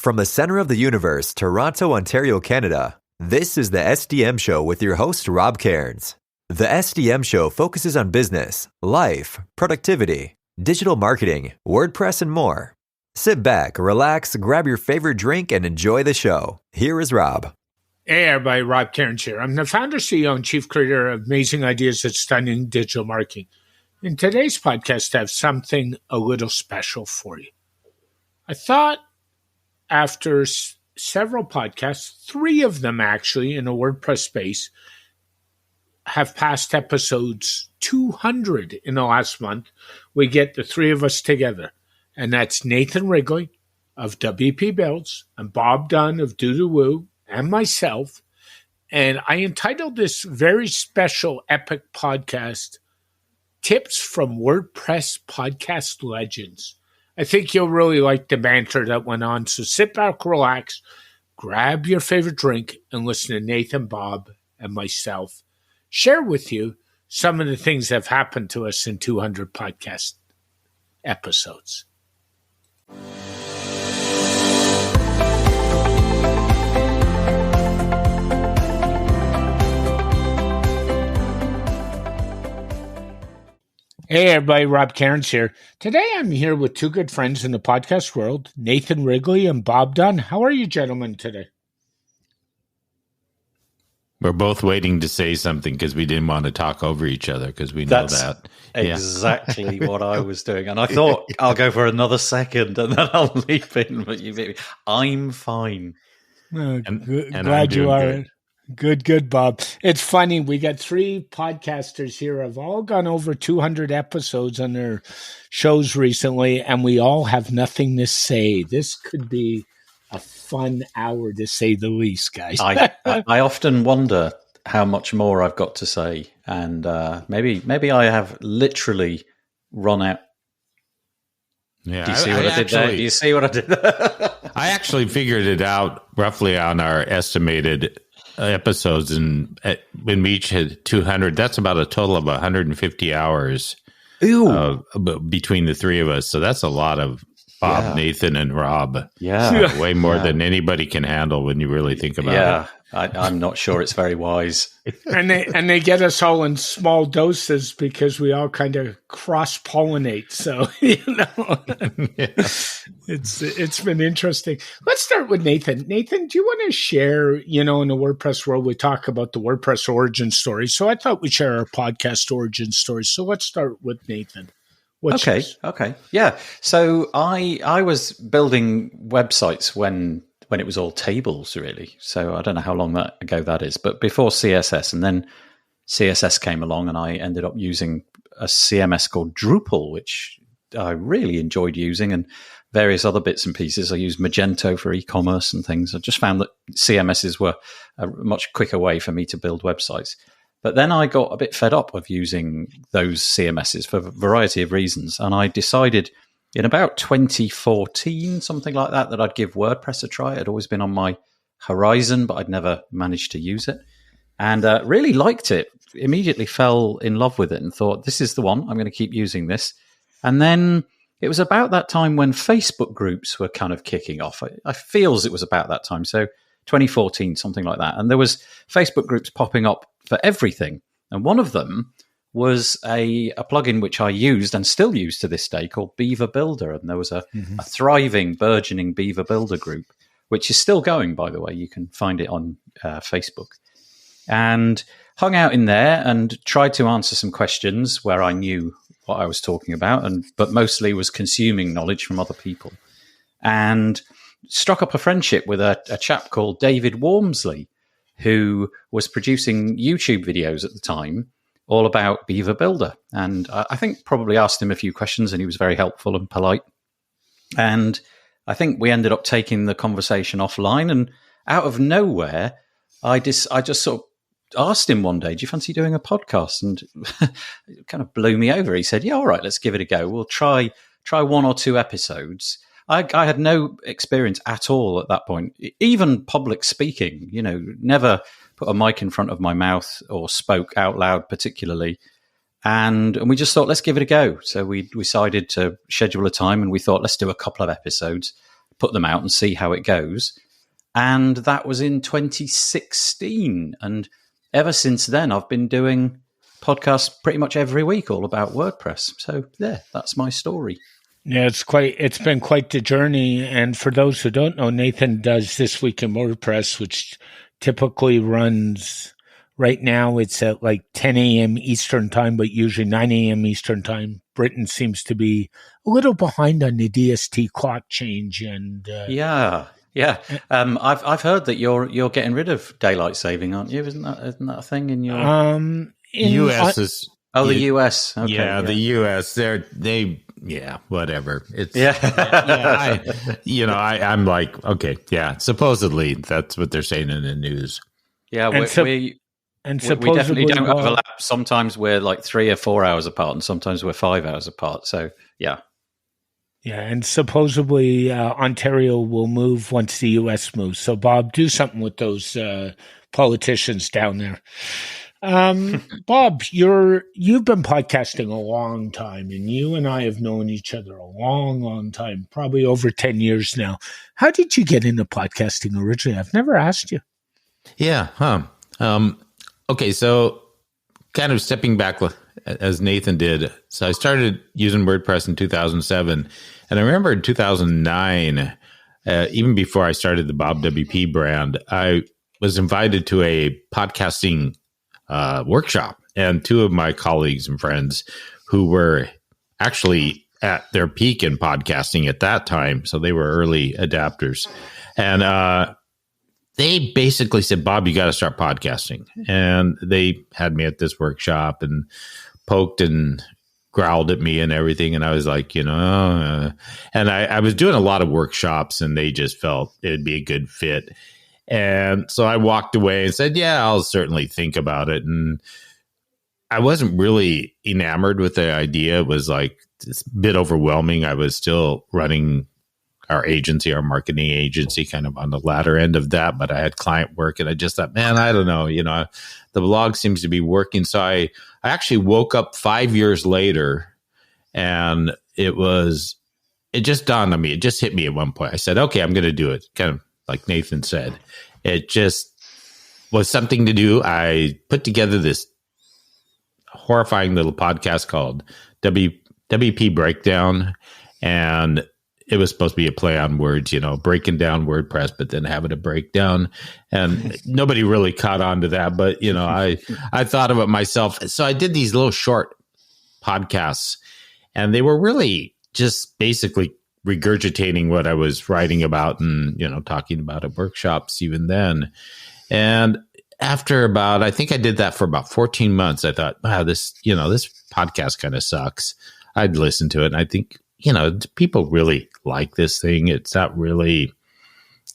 From the center of the universe, Toronto, Ontario, Canada, this is the SDM Show with your host, Rob Cairns. The SDM Show focuses on business, life, productivity, digital marketing, WordPress, and more. Sit back, relax, grab your favorite drink, and enjoy the show. Here is Rob. Hey everybody, Rob Cairns here. I'm the founder, CEO, and chief creator of Amazing Ideas at Stunning Digital Marketing. In today's podcast, I have something a little special for you. I thought after several podcasts, 3 of them actually in a WordPress space, have passed episodes 200 in the last month. We get the 3 of us together, and that's Nathan Wrigley of WP Builds and Bob Dunn of Doodoo and myself. And I entitled this very special epic podcast, Tips from WordPress Podcast Legends. I think you'll really like the banter that went on. So sit back, relax, grab your favorite drink, and listen to Nathan, Bob, and myself share with you some of the things that have happened to us in 200 podcast episodes. Hey everybody, Rob Cairns here. Today I'm here with 2 good friends in the podcast world, Nathan Wrigley and Bob Dunn. How are you gentlemen today? We're both waiting to say something because we didn't want to talk over each other because we know that. Exactly what I was doing. And I thought I'll go for another second and then I'll leave in. But I'm fine. Glad you are. Good, Bob. It's funny. We got 3 podcasters here have all gone over 200 episodes on their shows recently, and we all have nothing to say. This could be a fun hour, to say the least, guys. I often wonder how much more I've got to say, and maybe I have literally run out. Yeah, Do you see what I did there? Do you see what I did there? I actually figured it out roughly on our estimated episodes, and when we each had 200, that's about a total of 150 hours between the 3 of us. So that's a lot of Bob, Nathan, and Rob. Yeah. Way more than anybody can handle when you really think about it. I'm not sure it's very wise. And they get us all in small doses because we all kind of cross-pollinate. So, it's been interesting. Let's start with Nathan. Nathan, do you want to share, in the WordPress world, we talk about the WordPress origin story. So I thought we'd share our podcast origin story. So let's start with Nathan. Okay. Yeah. So I was building websites when it was all tables, really. So I don't know how long ago that is, but before CSS. And then CSS came along and I ended up using a CMS called Drupal, which I really enjoyed using, and various other bits and pieces. I used Magento for e-commerce and things. I just found that CMSs were a much quicker way for me to build websites. But then I got a bit fed up of using those CMSs for a variety of reasons. And I decided in about 2014, something like that I'd give WordPress a try. It had always been on my horizon, but I'd never managed to use it. And really liked it. Immediately fell in love with it and thought, this is the one. I'm going to keep using this. And then it was about that time when Facebook groups were kind of kicking off. I feels it was about that time. So 2014, something like that. And there was Facebook groups popping up for everything. And one of them was a plugin which I used and still use to this day called Beaver Builder. And there was a thriving, burgeoning Beaver Builder group, which is still going, by the way. You can find it on Facebook. And hung out in there and tried to answer some questions where I knew what I was talking about, but mostly was consuming knowledge from other people. And struck up a friendship with a chap called David Wormsley, who was producing YouTube videos at the time all about Beaver Builder. And I think probably asked him a few questions, and he was very helpful and polite. And I think we ended up taking the conversation offline, and out of nowhere, I just sort of asked him one day, do you fancy doing a podcast? And it kind of blew me over. He said, yeah, all right, let's give it a go. We'll try 1 or 2 episodes. I had no experience at all at that point, even public speaking, never put a mic in front of my mouth or spoke out loud particularly. And we just thought, let's give it a go. So we decided to schedule a time, and we thought, let's do a couple of episodes. put them out and see how it goes. And that was in 2016. And ever since then, I've been doing podcasts pretty much every week all about WordPress. So yeah, that's my story. Yeah, it's been quite the journey. And for those who don't know, Nathan does This Week in WordPress, which typically runs right now. It's at like 10 a.m. Eastern time, but usually 9 a.m. Eastern time. Britain seems to be a little behind on the DST clock change. And yeah. I've heard that you're getting rid of daylight saving, aren't you? Isn't that a thing in your US is the US? Okay, yeah, the US. Whatever. It's I'm like, okay, yeah. Supposedly that's what they're saying in the news. Yeah, we definitely don't overlap. Sometimes we're like 3 or 4 hours apart, and sometimes we're 5 hours apart. So yeah. Yeah, and supposedly Ontario will move once the U.S. moves. So, Bob, do something with those politicians down there. Bob, you've been podcasting a long time, and you and I have known each other a long, long time, probably over 10 years now. How did you get into podcasting originally? I've never asked you. Yeah. Okay, so kind of stepping back as Nathan did. So I started using WordPress in 2007. And I remember in 2009, even before I started the Bob WP brand, I was invited to a podcasting workshop. And two of my colleagues and friends who were actually at their peak in podcasting at that time, so they were early adapters. And they basically said, Bob, you got to start podcasting. And they had me at this workshop and poked and growled at me and everything. And I was like, and I was doing a lot of workshops and they just felt it'd be a good fit. And so I walked away and said, yeah, I'll certainly think about it. And I wasn't really enamored with the idea. It was like it's a bit overwhelming. I was still running our agency, our marketing agency, kind of on the latter end of that. But I had client work and I just thought, man, I don't know, the blog seems to be working. So I actually woke up 5 years later and it just dawned on me. It just hit me at one point. I said, okay, I'm going to do it. Kind of like Nathan said, it just was something to do. I put together this horrifying little podcast called WP Breakdown. And it was supposed to be a play on words, breaking down WordPress, but then having a breakdown. And nobody really caught on to that. But, I thought of it myself. So I did these little short podcasts and they were really just basically regurgitating what I was writing about and, talking about at workshops even then. And after I think I did that for about 14 months, I thought, wow, this podcast kind of sucks. I'd listen to it. And I think, people really like this thing. It's not really,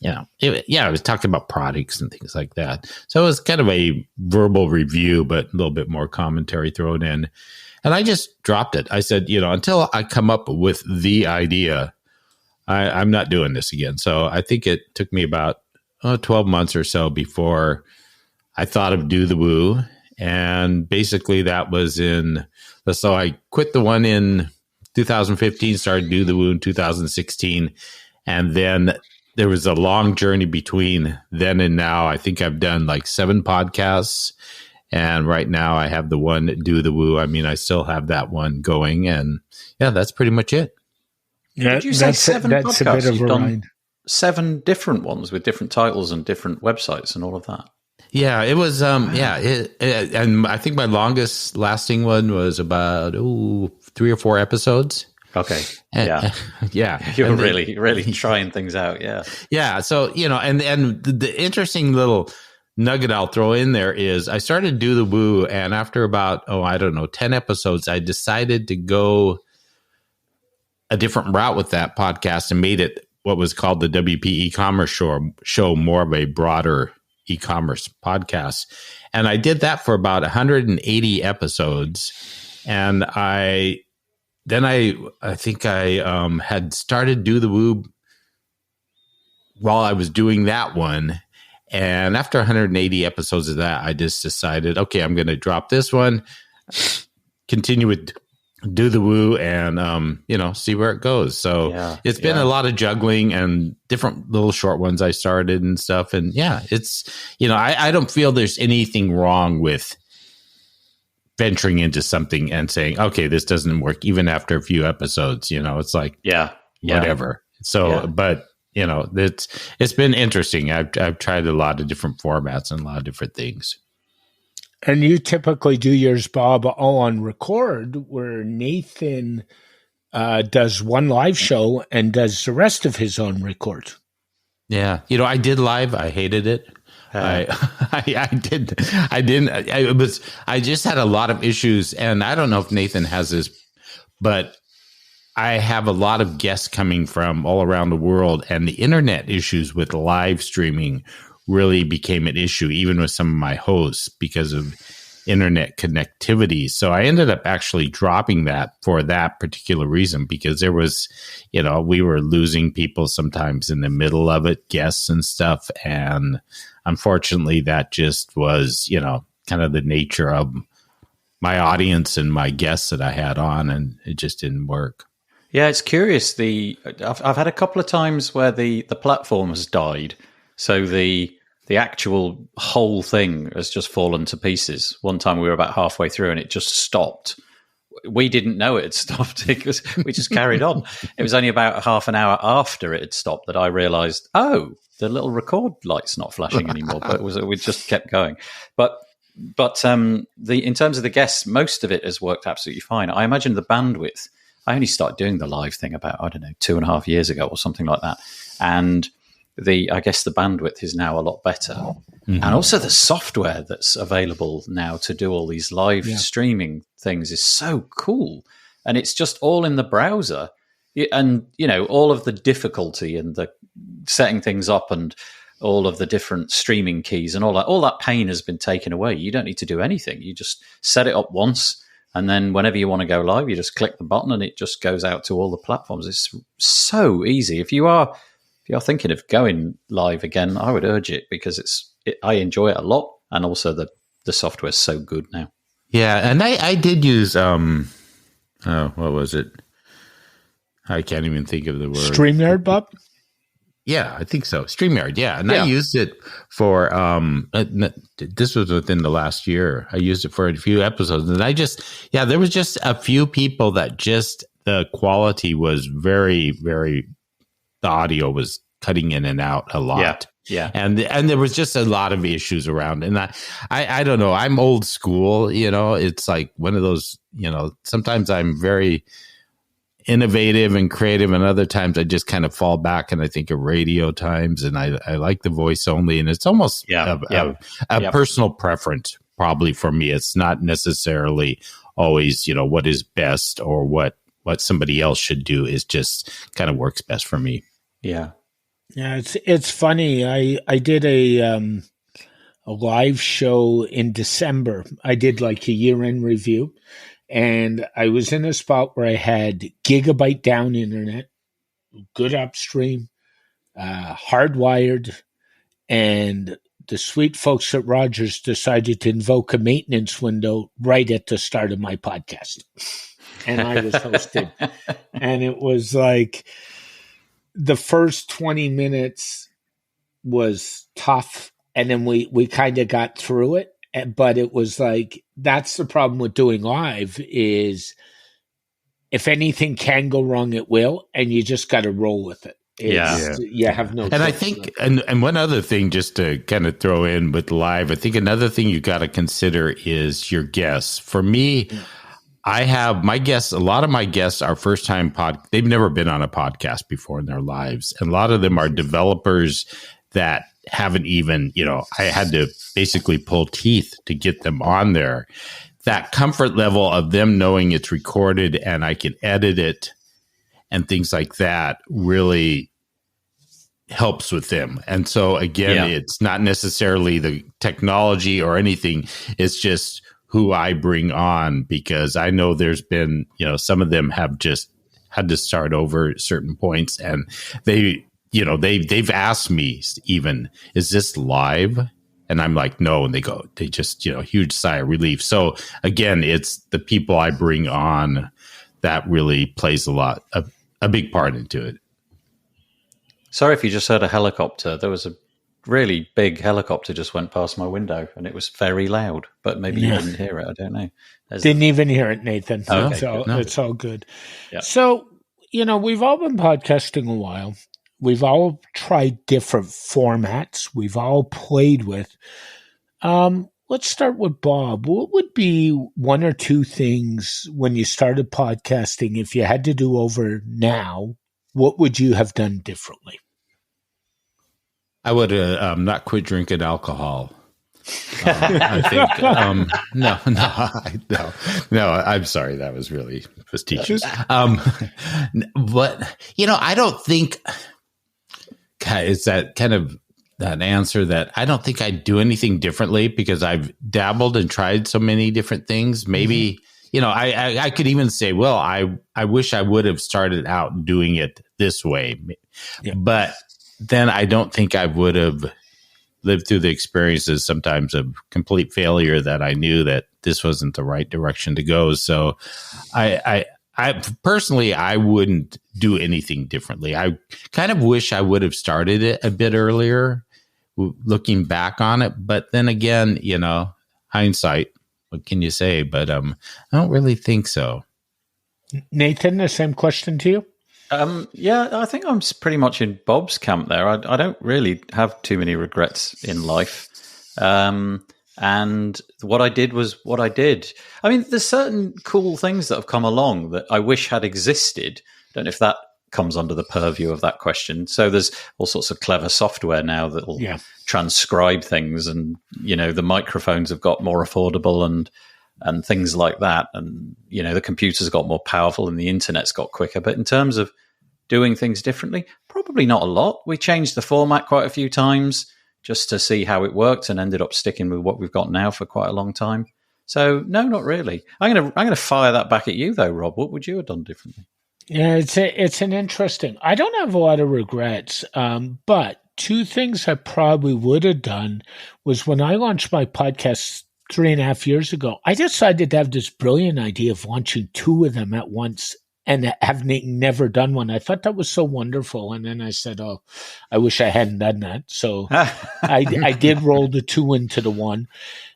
I was talking about products and things like that. So it was kind of a verbal review, but a little bit more commentary thrown in. And I just dropped it. I said, until I come up with the idea, I'm not doing this again. So I think it took me about 12 months or so before I thought of Do the Woo. And basically that was so I quit the one in 2015, started Do the Woo in 2016. And then there was a long journey between then and now. I think I've done like 7 podcasts. And right now I have the one Do the Woo. I mean, I still have that one going. And yeah, that's pretty much it. Yeah, did you say 7 that's podcasts? A bit of You've a done ride. 7 different ones with different titles and different websites and all of that. Yeah, it was, and I think my longest lasting one was about 3 or 4 episodes. Okay. Yeah. You're really trying things out. Yeah. Yeah. So, and the interesting little nugget I'll throw in there is I started Do the Woo. And after about, 10 episodes, I decided to go a different route with that podcast and made it what was called the WP e-commerce show, more of a broader e-commerce podcast. And I did that for about 180 episodes. And I think I had started Do the Woo while I was doing that one. And after 180 episodes of that, I just decided, okay, I'm going to drop this one, continue with do the woo and, see where it goes. So it's been a lot of juggling and different little short ones I started and stuff. And it's, I don't feel there's anything wrong with venturing into something and saying, okay, this doesn't work even after a few episodes, it's like, whatever. So, but it's been interesting. I've tried a lot of different formats and a lot of different things. And you typically do yours, Bob, all on record, where Nathan does one live show and does the rest of his own record. Yeah. I did live. I hated it. I just had a lot of issues, and I don't know if Nathan has this, but I have a lot of guests coming from all around the world, and the internet issues with live streaming really became an issue, even with some of my hosts, because of internet connectivity. So I ended up actually dropping that for that particular reason, because there was, we were losing people sometimes in the middle of it, guests and stuff. And unfortunately, that just was, kind of the nature of my audience and my guests that I had on, and it just didn't work. Yeah, it's curious. I've had a couple of times where the platform has died. So the actual whole thing has just fallen to pieces. One time we were about halfway through and it just stopped. We didn't know it had stopped because we just carried on. It was only about half an hour after it had stopped that I realized, the little record light's not flashing anymore. But we just kept going. But in terms of the guests, most of it has worked absolutely fine. I imagine the bandwidth. I only started doing the live thing about, 2.5 years ago or something like that. And I guess the bandwidth is now a lot better. Mm-hmm. And also the software that's available now to do all these live streaming things is so cool. And it's just all in the browser. And, all of the difficulty and the setting things up and all of the different streaming keys and all that pain has been taken away. You don't need to do anything. You just set it up once. And then whenever you want to go live, you just click the button and it just goes out to all the platforms. It's so easy. If you are thinking of going live again, I would urge it, because I enjoy it a lot, and also the software is so good now. Yeah, and I did use what was it? I can't even think of the word. StreamYard, Bob? Yeah, I think so. StreamYard, yeah. And I used it for, this was within the last year. I used it for a few episodes. And there was just a few people that the quality was very, very, the audio was cutting in and out a lot. Yeah. And there was just a lot of issues around. And I don't know, I'm old school, it's like one of those, sometimes I'm very innovative and creative, and other times I just kind of fall back and I think of radio times, and I like the voice only, and it's almost a personal preference probably for me. It's not necessarily always, what is best or what somebody else should do. Is just kind of works best for me. Yeah. Yeah, it's funny. I did a live show in December. I did like a year-end review, and I was in a spot where I had gigabyte down internet, good upstream, hardwired, and the sweet folks at Rogers decided to invoke a maintenance window right at the start of my podcast. And I was hosting. And it was like the first 20 minutes was tough, and then we kind of got through it. But it was like, that's the problem with doing live, is if anything can go wrong, it will, and you just got to roll with it. You have no. And I think, and one other thing, just to kind of throw in with live, I think another thing you got to consider is your guests. For me, I have my guests. A lot of my guests are first time they've never been on a podcast before in their lives, and a lot of them are developers that haven't even, I had to basically pull teeth to get them on there. That comfort level of them knowing it's recorded and I can edit it and things like that really helps with them. And so again, it's not necessarily the technology or anything. It's just who I bring on, because I know there's been, some of them have just had to start over at certain points, and they've asked me even, is this live? And I'm like, no. And they just, huge sigh of relief. So again, it's the people I bring on that really plays a big part into it. Sorry if you just heard a helicopter. There was a really big helicopter just went past my window, and it was very loud. But maybe you didn't hear it. I don't know. Didn't even hear it, Nathan. Okay, It's all good. Yeah. So, we've all been podcasting a while. We've all tried different formats. We've all played with. Let's start with Bob. What would be one or two things when you started podcasting, if you had to do over now, what would you have done differently? I would not quit drinking alcohol. I think no. I'm sorry, that was really facetious. But I don't think it's that kind of that answer that I don't think I'd do anything differently because I've dabbled and tried so many different things. Maybe I could even say, well, I wish I would have started out doing it this way, but then I don't think I would have lived through the experiences sometimes of complete failure that I knew that this wasn't the right direction to go. So I personally, I wouldn't do anything differently. I kind of wish I would have started it a bit earlier, looking back on it. But then again, hindsight, what can you say? But I don't really think so. Nathan, the same question to you. Yeah, I think I'm pretty much in Bob's camp there. I don't really have too many regrets in life. And what I did was what I did. I mean, there's certain cool things that have come along that I wish had existed. Don't know if that comes under the purview of that question. So there's all sorts of clever software now that will transcribe things, and the microphones have got more affordable and things like that, and the computers got more powerful and the internet's got quicker. But in terms of doing things differently, probably not a lot. We changed the format quite a few times just to see how it worked, and ended up sticking with what we've got now for quite a long time. So no, not really. I'm gonna fire that back at you though, Rob. What would you have done differently? Yeah, it's an interesting. I don't have a lot of regrets, but two things I probably would have done was when I launched my podcast 3.5 years ago, I decided to have this brilliant idea of launching two of them at once and having never done one. I thought that was so wonderful. And then I said, oh, I wish I hadn't done that. So I did roll the two into the one.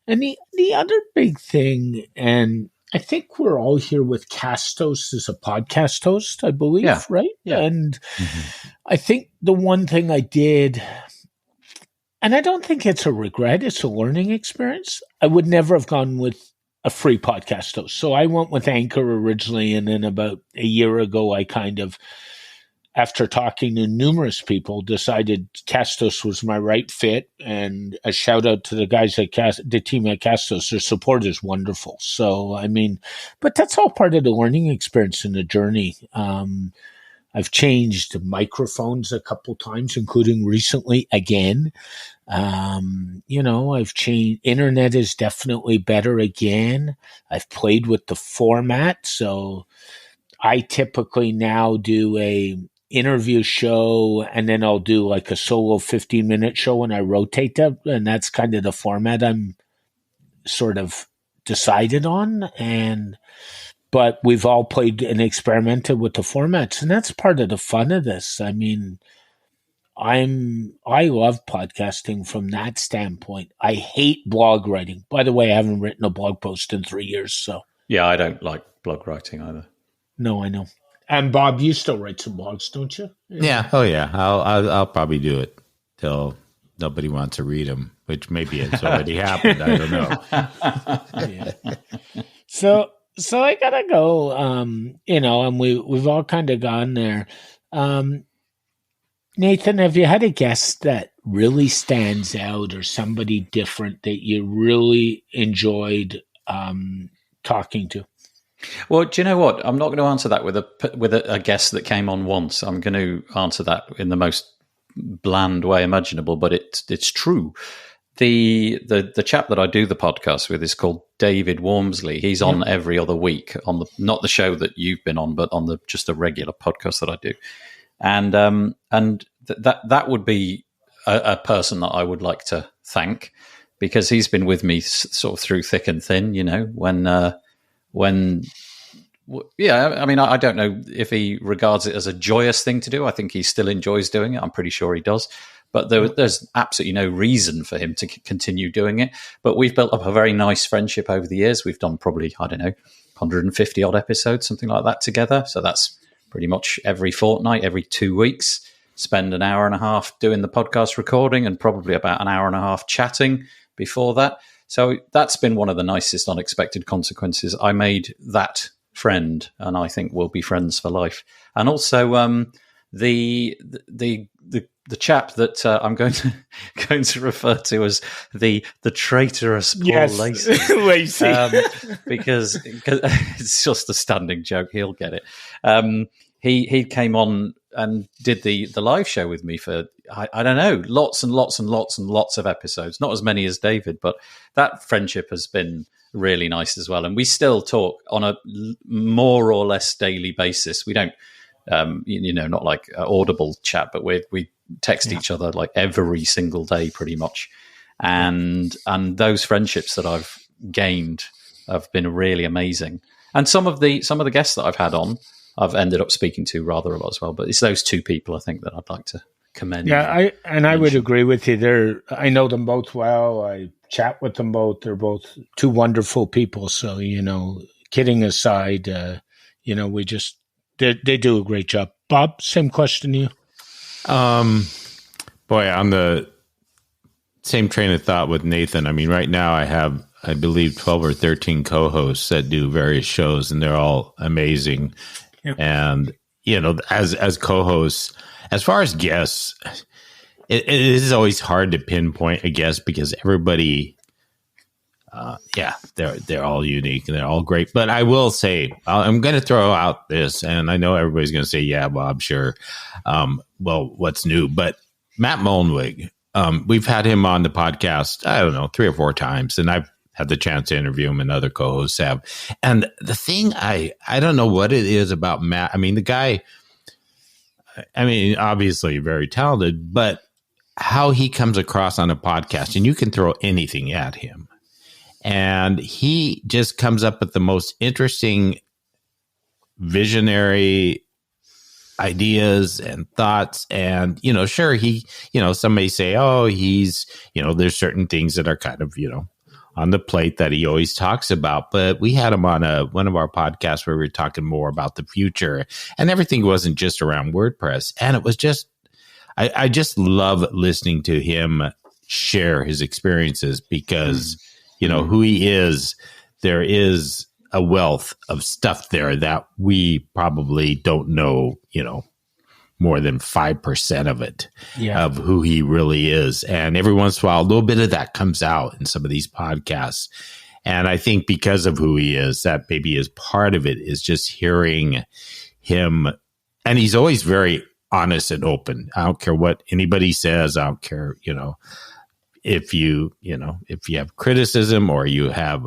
And the other big thing, and I think we're all here with Castos as a podcast host, I believe, right? Yeah. And I think the one thing I did, and I don't think it's a regret, it's a learning experience. I would never have gone with a free podcast host. So I went with Anchor originally, and then about a year ago, I kind of, after talking to numerous people, decided Castos was my right fit. And a shout out to the guys at the team at Castos. Their support is wonderful. So, I mean, but that's all part of the learning experience and the journey. I've changed microphones a couple times, including recently again. I've changed. Internet is definitely better again. I've played with the format. So I typically now do a interview show, and then I'll do like a solo 15-minute show, and I rotate them. And that's kind of the format I'm sort of decided on. But we've all played and experimented with the formats, and that's part of the fun of this. I mean, I love podcasting from that standpoint. I hate blog writing. By the way, I haven't written a blog post in 3 years. So yeah, I don't like blog writing either. No, I know. And Bob, you still write some blogs, don't you? Yeah. Oh yeah. I'll probably do it till nobody wants to read them, which maybe it's already happened. I don't know. Yeah. So I gotta go. And we've all kind of gone there. Nathan, have you had a guest that really stands out, or somebody different that you really enjoyed talking to? Well, do you know what? I'm not going to answer that with a guest that came on once. I'm going to answer that in the most bland way imaginable, but it's true. The chap that I do the podcast with is called David Wormsley. He's on every other week on not the show that you've been on, but on just a regular podcast that I do. And that would be a person that I would like to thank, because he's been with me sort of through thick and thin. When Yeah, I mean, I don't know if he regards it as a joyous thing to do. I think he still enjoys doing it. I'm pretty sure he does. But there's absolutely no reason for him to continue doing it. But we've built up a very nice friendship over the years. We've done probably, I don't know, 150 odd episodes, something like that together. So that's pretty much every fortnight, every 2 weeks, spend an hour and a half doing the podcast recording and probably about an hour and a half chatting before that. So that's been one of the nicest unexpected consequences. I made that friend, and I think we'll be friends for life. And also the chap that I'm going to refer to as the traitorous Paul Lacey, Lacey. because it's just a standing joke. He'll get it. He came on and did the live show with me for I don't know, lots and lots and lots and lots of episodes. Not as many as David, but that friendship has been really nice as well. And we still talk on a more or less daily basis. We don't, not like audible chat, but we text each other like every single day, pretty much. And those friendships that I've gained have been really amazing. And some of the guests that I've had on, I've ended up speaking to rather a lot as well. But it's those two people, I think, that I'd like to commend. Yeah, I would agree with you. I know them both well. I chat with them both. They're both two wonderful people. So, kidding aside, we just they do a great job. Bob, same question to you. Boy, on the same train of thought with Nathan. I mean, right now I have, I believe, 12 or 13 co-hosts that do various shows, and they're all amazing. Yep. And as co-hosts, as far as guests, it is always hard to pinpoint a guest because everybody, they're all unique and they're all great. But I will say, I'm going to throw out this, and I know everybody's going to say, "Yeah, Bob, sure." Well, what's new? But Matt Mullenwig, we've had him on the podcast, I don't know, 3 or 4 times, and I've had the chance to interview him, and other co-hosts have. And the thing, I don't know what it is about Matt. I mean, the guy, obviously very talented, but how he comes across on a podcast, and you can throw anything at him, and he just comes up with the most interesting, visionary ideas and thoughts. And, sure, he, some may say, oh, he's, there's certain things that are kind of, on the plate that he always talks about. But we had him on one of our podcasts where we were talking more about the future, and everything wasn't just around WordPress. And it was just, I just love listening to him share his experiences because, who he is, there is a wealth of stuff there that we probably don't know, more than 5% of it, of who he really is. And every once in a while, a little bit of that comes out in some of these podcasts. And I think because of who he is, that maybe is part of it, is just hearing him. And he's always very honest and open. I don't care what anybody says. I don't care, if you have criticism or you have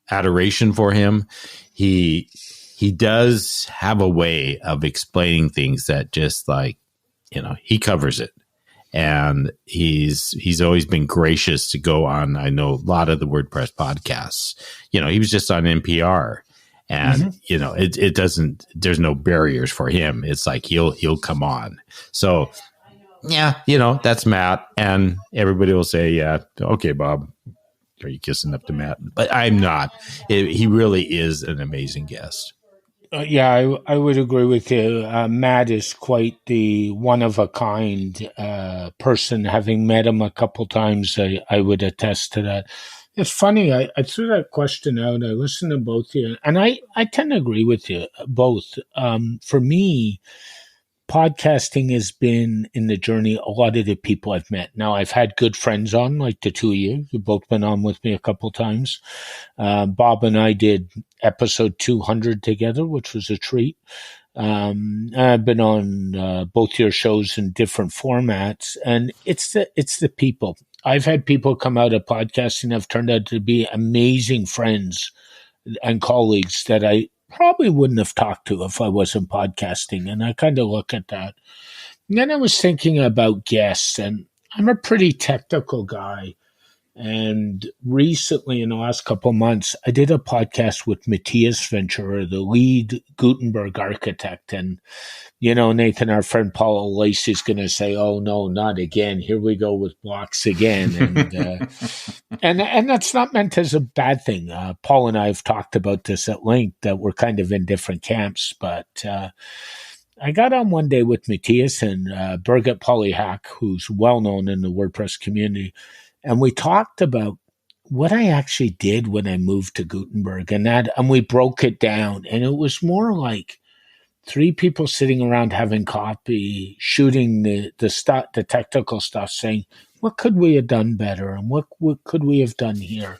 adoration for him, he does have a way of explaining things that just like, he covers it. And he's always been gracious to go on. I know a lot of the WordPress podcasts, he was just on NPR, and, it doesn't, there's no barriers for him. It's like, he'll come on. So yeah, that's Matt, and everybody will say, yeah, okay, Bob, are you kissing up to Matt? But I'm not. He really is an amazing guest. I would agree with you. Matt is quite the one-of-a-kind person. Having met him a couple times, I would attest to that. It's funny, I threw that question out. I listened to both of you, and I tend to agree with you both. For me, podcasting has been in the journey a lot of the people I've met. Now, I've had good friends on, like the two of you. You've both been on with me a couple times. Bob and I did episode 200 together, which was a treat. I've been on both your shows in different formats, and it's the people. I've had people come out of podcasting have turned out to be amazing friends and colleagues that I probably wouldn't have talked to if I wasn't podcasting. And I kind of look at that. And then I was thinking about guests, and I'm a pretty technical guy. And recently, in the last couple of months, I did a podcast with Matthias Ventura, the lead Gutenberg architect. And, Nathan, our friend Paul Lacey is going to say, oh, no, not again. Here we go with blocks again. And, and that's not meant as a bad thing. Paul and I have talked about this at length, that we're kind of in different camps. But I got on one day with Matthias and Birgit Polyhack, who's well known in the WordPress community. And we talked about what I actually did when I moved to Gutenberg, and we broke it down. And it was more like 3 people sitting around having coffee, shooting the technical stuff, saying, what could we have done better? And what could we have done here?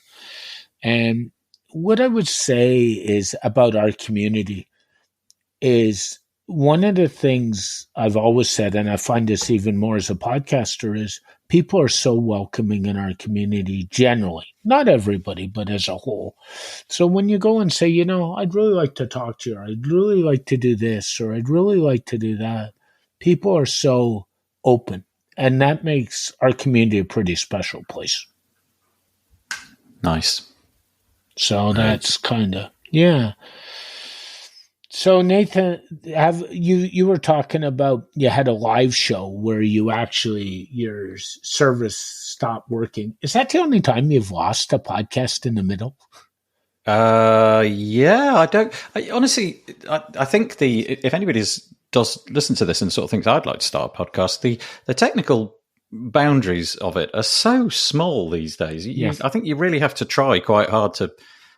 And what I would say is about our community is, one of the things I've always said, and I find this even more as a podcaster, is people are so welcoming in our community generally. Not everybody, but as a whole. So when you go and say, I'd really like to talk to you, or I'd really like to do this, or I'd really like to do that, people are so open. And that makes our community a pretty special place. Nice. So that's kind of, yeah. So Nathan, you were talking about, you had a live show where your service stopped working. Is that the only time you've lost a podcast in the middle? Yeah, honestly, I think if anybody does listen to this and sort of thinks I'd like to start a podcast, the technical boundaries of it are so small these days. Yes. I think you really have to try quite hard to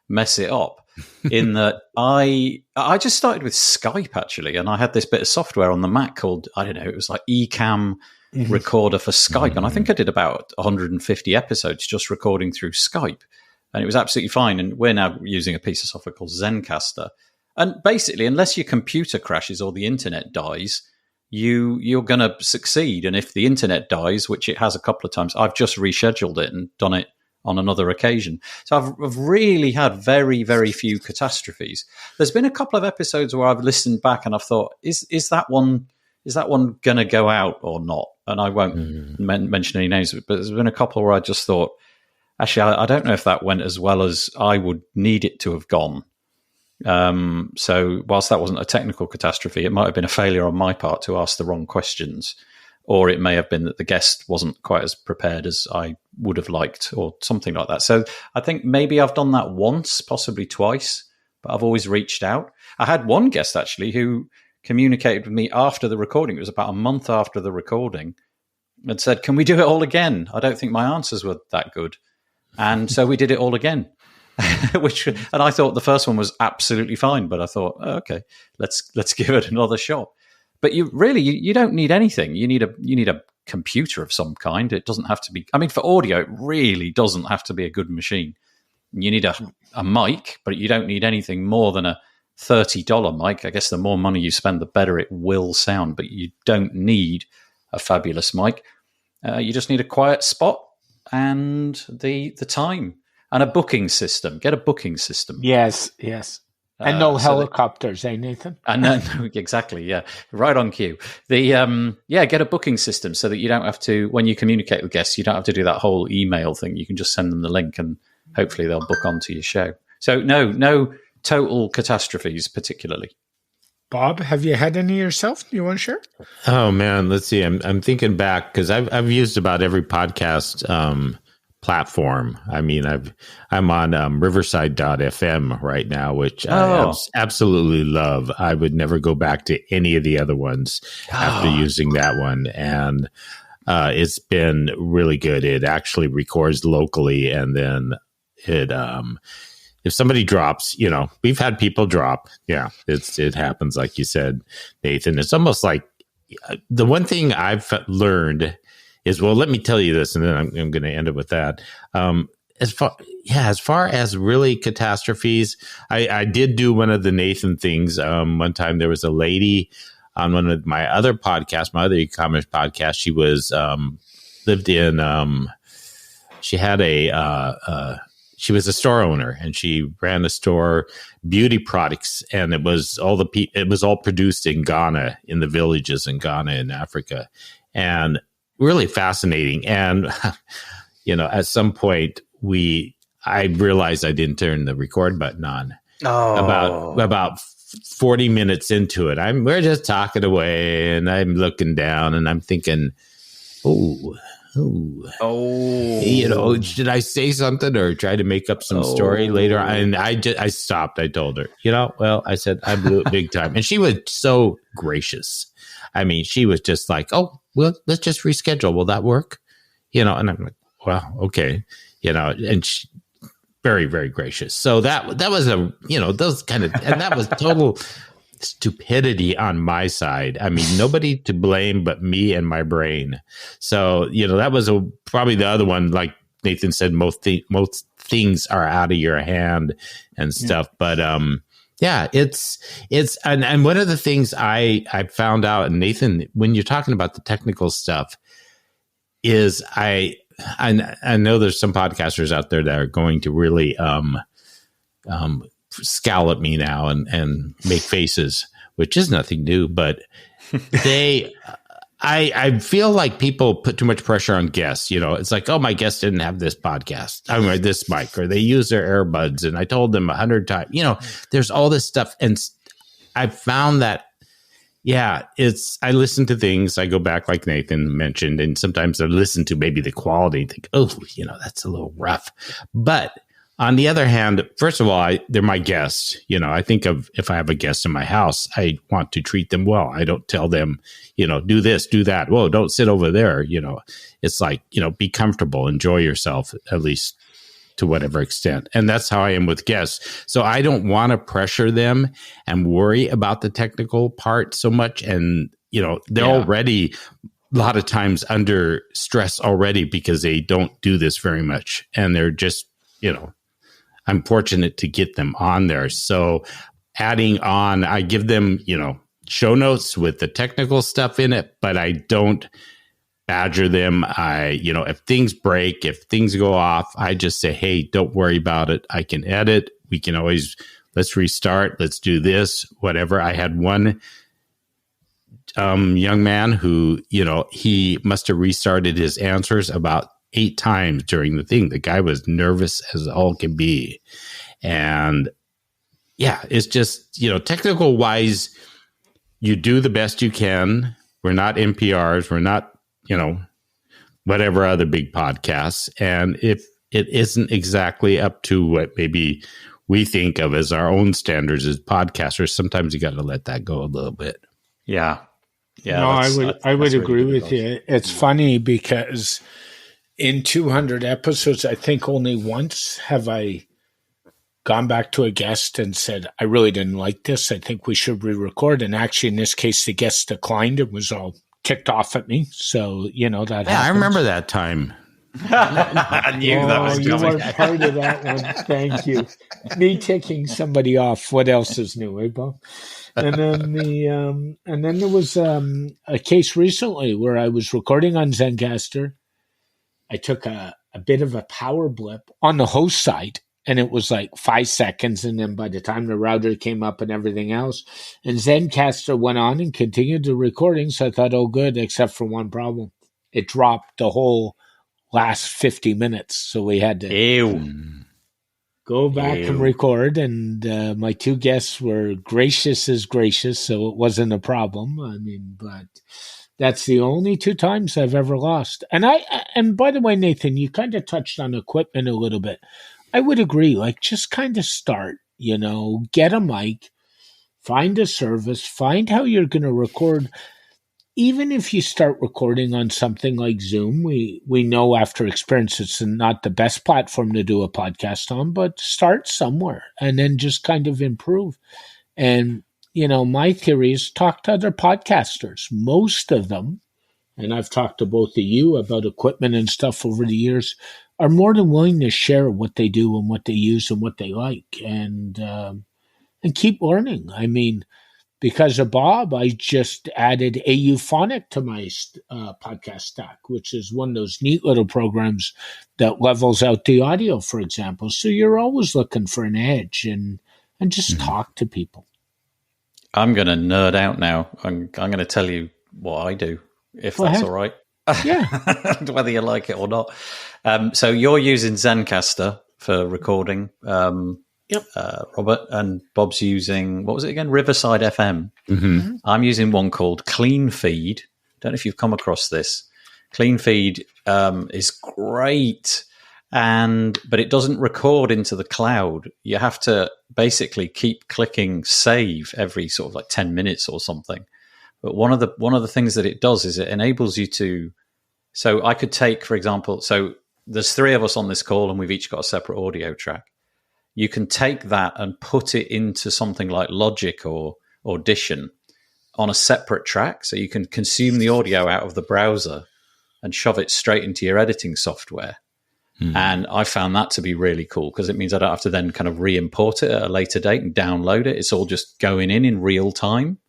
mess it up. In that I just started with Skype actually, and I had this bit of software on the Mac called, I don't know, it was like Ecamm recorder for Skype, and I think I did about 150 episodes just recording through Skype, and it was absolutely fine. And we're now using a piece of software called Zencaster, and basically, unless your computer crashes or the internet dies, you're going to succeed. And if the internet dies, which it has a couple of times, I've just rescheduled it and done it on another occasion. So I've really had very, very few catastrophes. There's been a couple of episodes where I've listened back and I've thought, is that one going to go out or not? And I won't mention any names, but there's been a couple where I just thought, actually, I don't know if that went as well as I would need it to have gone. So whilst that wasn't a technical catastrophe, it might have been a failure on my part to ask the wrong questions. Or it may have been that the guest wasn't quite as prepared as I would have liked, or something like that. So I think maybe I've done that once, possibly twice, but I've always reached out. I had one guest actually who communicated with me after the recording. It was about a month after the recording, and said, "Can we do it all again? I don't think my answers were that good." And so we did it all again. And I thought the first one was absolutely fine, but I thought, okay, let's give it another shot. But you don't need anything. You need a computer of some kind. It doesn't have to be. I mean, for audio, it really doesn't have to be a good machine. You need a mic, but you don't need anything more than a $30 mic. I guess the more money you spend, the better it will sound. But you don't need a fabulous mic. You just need a quiet spot and the time and a booking system. Get a booking system. Yes. And no helicopters, Nathan? No, exactly, yeah. Right on cue. Get a booking system so that you don't have to, when you communicate with guests, you don't have to do that whole email thing. You can just send them the link and hopefully they'll book onto your show. So no total catastrophes particularly. Bob, have you had any yourself? Do you want to share? Oh, man, let's see. I'm thinking back because I've used about every podcast platform. I mean, I'm on Riverside.fm right now, which I absolutely love. I would never go back to any of the other ones after using that one. And it's been really good. It actually records locally, and then it if somebody drops, we've had people drop. Yeah, it happens, like you said, Nathan. It's almost like the one thing I've learned is, well, let me tell you this, and then I'm going to end it with that. As far as really catastrophes, I did do one of the Nathan things. One time there was a lady on one of my other podcasts, my other e-commerce podcast. She was lived in. She had she was a store owner, and she ran a store, beauty products, and it was all produced in Ghana, in the villages in Ghana in Africa, and really fascinating. And at some point I realized I didn't turn the record button on. About 40 minutes into it, we're just talking away, and I'm looking down, and I'm thinking, should I say something or try to make up some story later? And I stopped. I told her, I said, I blew it big time. And she was so gracious. I mean, she was just like, oh, well, let's just reschedule. Will that work? And I'm like, well, okay. And she, very, very gracious. So that was those kind of, and that was total stupidity on my side. I mean, nobody to blame but me and my brain. So, that was probably the other one. Like Nathan said, most things are out of your hand and stuff. But it's and one of the things I found out, and Nathan, when you're talking about the technical stuff, is I know there's some podcasters out there that are going to really scowl at me now and make faces, which is nothing new, but I feel like people put too much pressure on guests. It's like, oh, my guest didn't have this podcast, this mic, or they use their earbuds, and I told them 100 times. There's all this stuff, and I found that, I listen to things. I go back, like Nathan mentioned, and sometimes I listen to maybe the quality and think, oh, that's a little rough, but on the other hand, first of all, they're my guests. I think of if I have a guest in my house, I want to treat them well. I don't tell them, do this, do that. Whoa, don't sit over there. It's like, be comfortable, enjoy yourself, at least to whatever extent. And that's how I am with guests. So I don't want to pressure them and worry about the technical part so much. And, they're already a lot of times under stress already because they don't do this very much. And they're just, I'm fortunate to get them on there. So adding on, I give them, show notes with the technical stuff in it, but I don't badger them. If things break, if things go off, I just say, hey, don't worry about it. I can edit. We can always, let's restart. Let's do this, whatever. I had one young man who, he must have restarted his answers about 8 times during the thing. The guy was nervous as all can be. And it's just, technical wise, you do the best you can. We're not NPRs. We're not, whatever other big podcasts. And if it isn't exactly up to what maybe we think of as our own standards as podcasters, sometimes you got to let that go a little bit. Yeah. Yeah. No, I would agree with you. It's funny because in 200 episodes, I think only once have I gone back to a guest and said, I really didn't like this. I think we should re-record. And actually, in this case, the guest declined. It was all ticked off at me. So, that happens. I remember that time. I knew that was you weren't part of that one. Thank you. Me ticking somebody off. What else is new, eh, Bob? And then there was a case recently where I was recording on Zencastr. I took a bit of a power blip on the host side, and it was like 5 seconds. And then by the time the router came up and everything else, and Zencastr went on and continued the recording. So I thought, oh, good, except for one problem. It dropped the whole last 50 minutes. So we had to go back and record. And my 2 guests were gracious as gracious, so it wasn't a problem. I mean, but that's the only 2 times I've ever lost. And by the way, Nathan, you kind of touched on equipment a little bit. I would agree. Like, just kind of start, get a mic, find a service, find how you're going to record. Even if you start recording on something like Zoom, we know after experience it's not the best platform to do a podcast on, but start somewhere and then just kind of improve. And my theory is talk to other podcasters. Most of them, and I've talked to both of you about equipment and stuff over the years, are more than willing to share what they do and what they use and what they like, and keep learning. I mean, because of Bob, I just added Auphonic to my podcast stack, which is one of those neat little programs that levels out the audio, for example. So you're always looking for an edge and just talk to people. I'm going to nerd out now. I'm going to tell you what I do, if that's all right. Yeah. whether you like it or not. So you're using Zencaster for recording, Yep. Robert, and Bob's using, what was it again? Riverside FM. Mm-hmm. I'm using one called Clean Feed. Don't know if you've come across this. Clean Feed is great, but it doesn't record into the cloud. You have to basically keep clicking save every sort of like 10 minutes or something. But one of the things that it does is it enables you to. So I could take, for example, so there's 3 of us on this call, and we've each got a separate audio track. You can take that and put it into something like Logic or Audition on a separate track, so you can consume the audio out of the browser and shove it straight into your editing software. And I found that to be really cool, because it means I don't have to then kind of re-import it at a later date and download it. It's all just going in real time.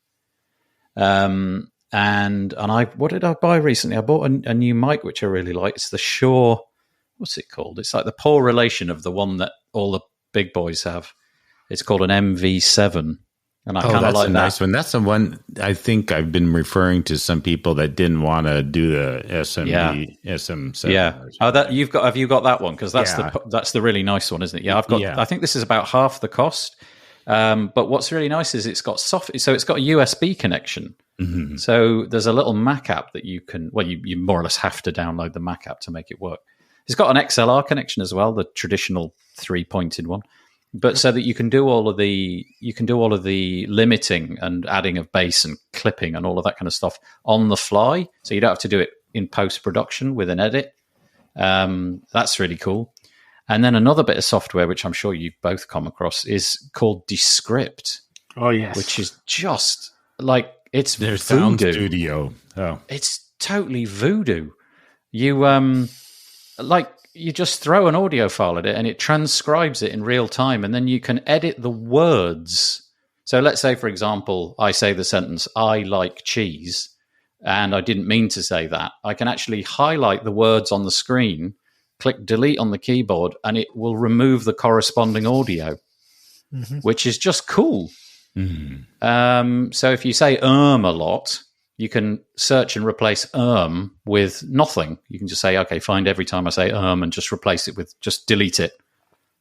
And what did I buy recently? I bought a new mic, which I really like. It's the Shure, what's it called? It's like the poor relation of the one that all the big boys have. It's called an MV7. And I kind of like that. Nice one. That's the one I think I've been referring to some people that didn't want to do the SM7. Yeah. Have you got that one? Because that's the really nice one, isn't it? Yeah, I've got. Yeah. I think this is about half the cost. But what's really nice is it's got so it's got a USB connection. Mm-hmm. So there's a little Mac app that you can. Well, you more or less have to download the Mac app to make it work. It's got an XLR connection as well, the traditional 3-pointed one. But so that you can do all of the limiting and adding of bass and clipping and all of that kind of stuff on the fly. So you don't have to do it in post-production with an edit. That's really cool. And then another bit of software, which I'm sure you've both come across, is called Descript. Oh, yes. Which is just like, it's their voodoo. Sound studio. Oh, it's totally voodoo. You just throw an audio file at it and it transcribes it in real time, and then you can edit the words. So let's say, for example, I say the sentence, "I like cheese," and I didn't mean to say that. I can actually highlight the words on the screen, click delete on the keyboard, and it will remove the corresponding audio, which is just cool. Mm-hmm. So if you say a lot, you can search and replace with nothing. You can just say, okay, find every time I say and just replace it with, just delete it.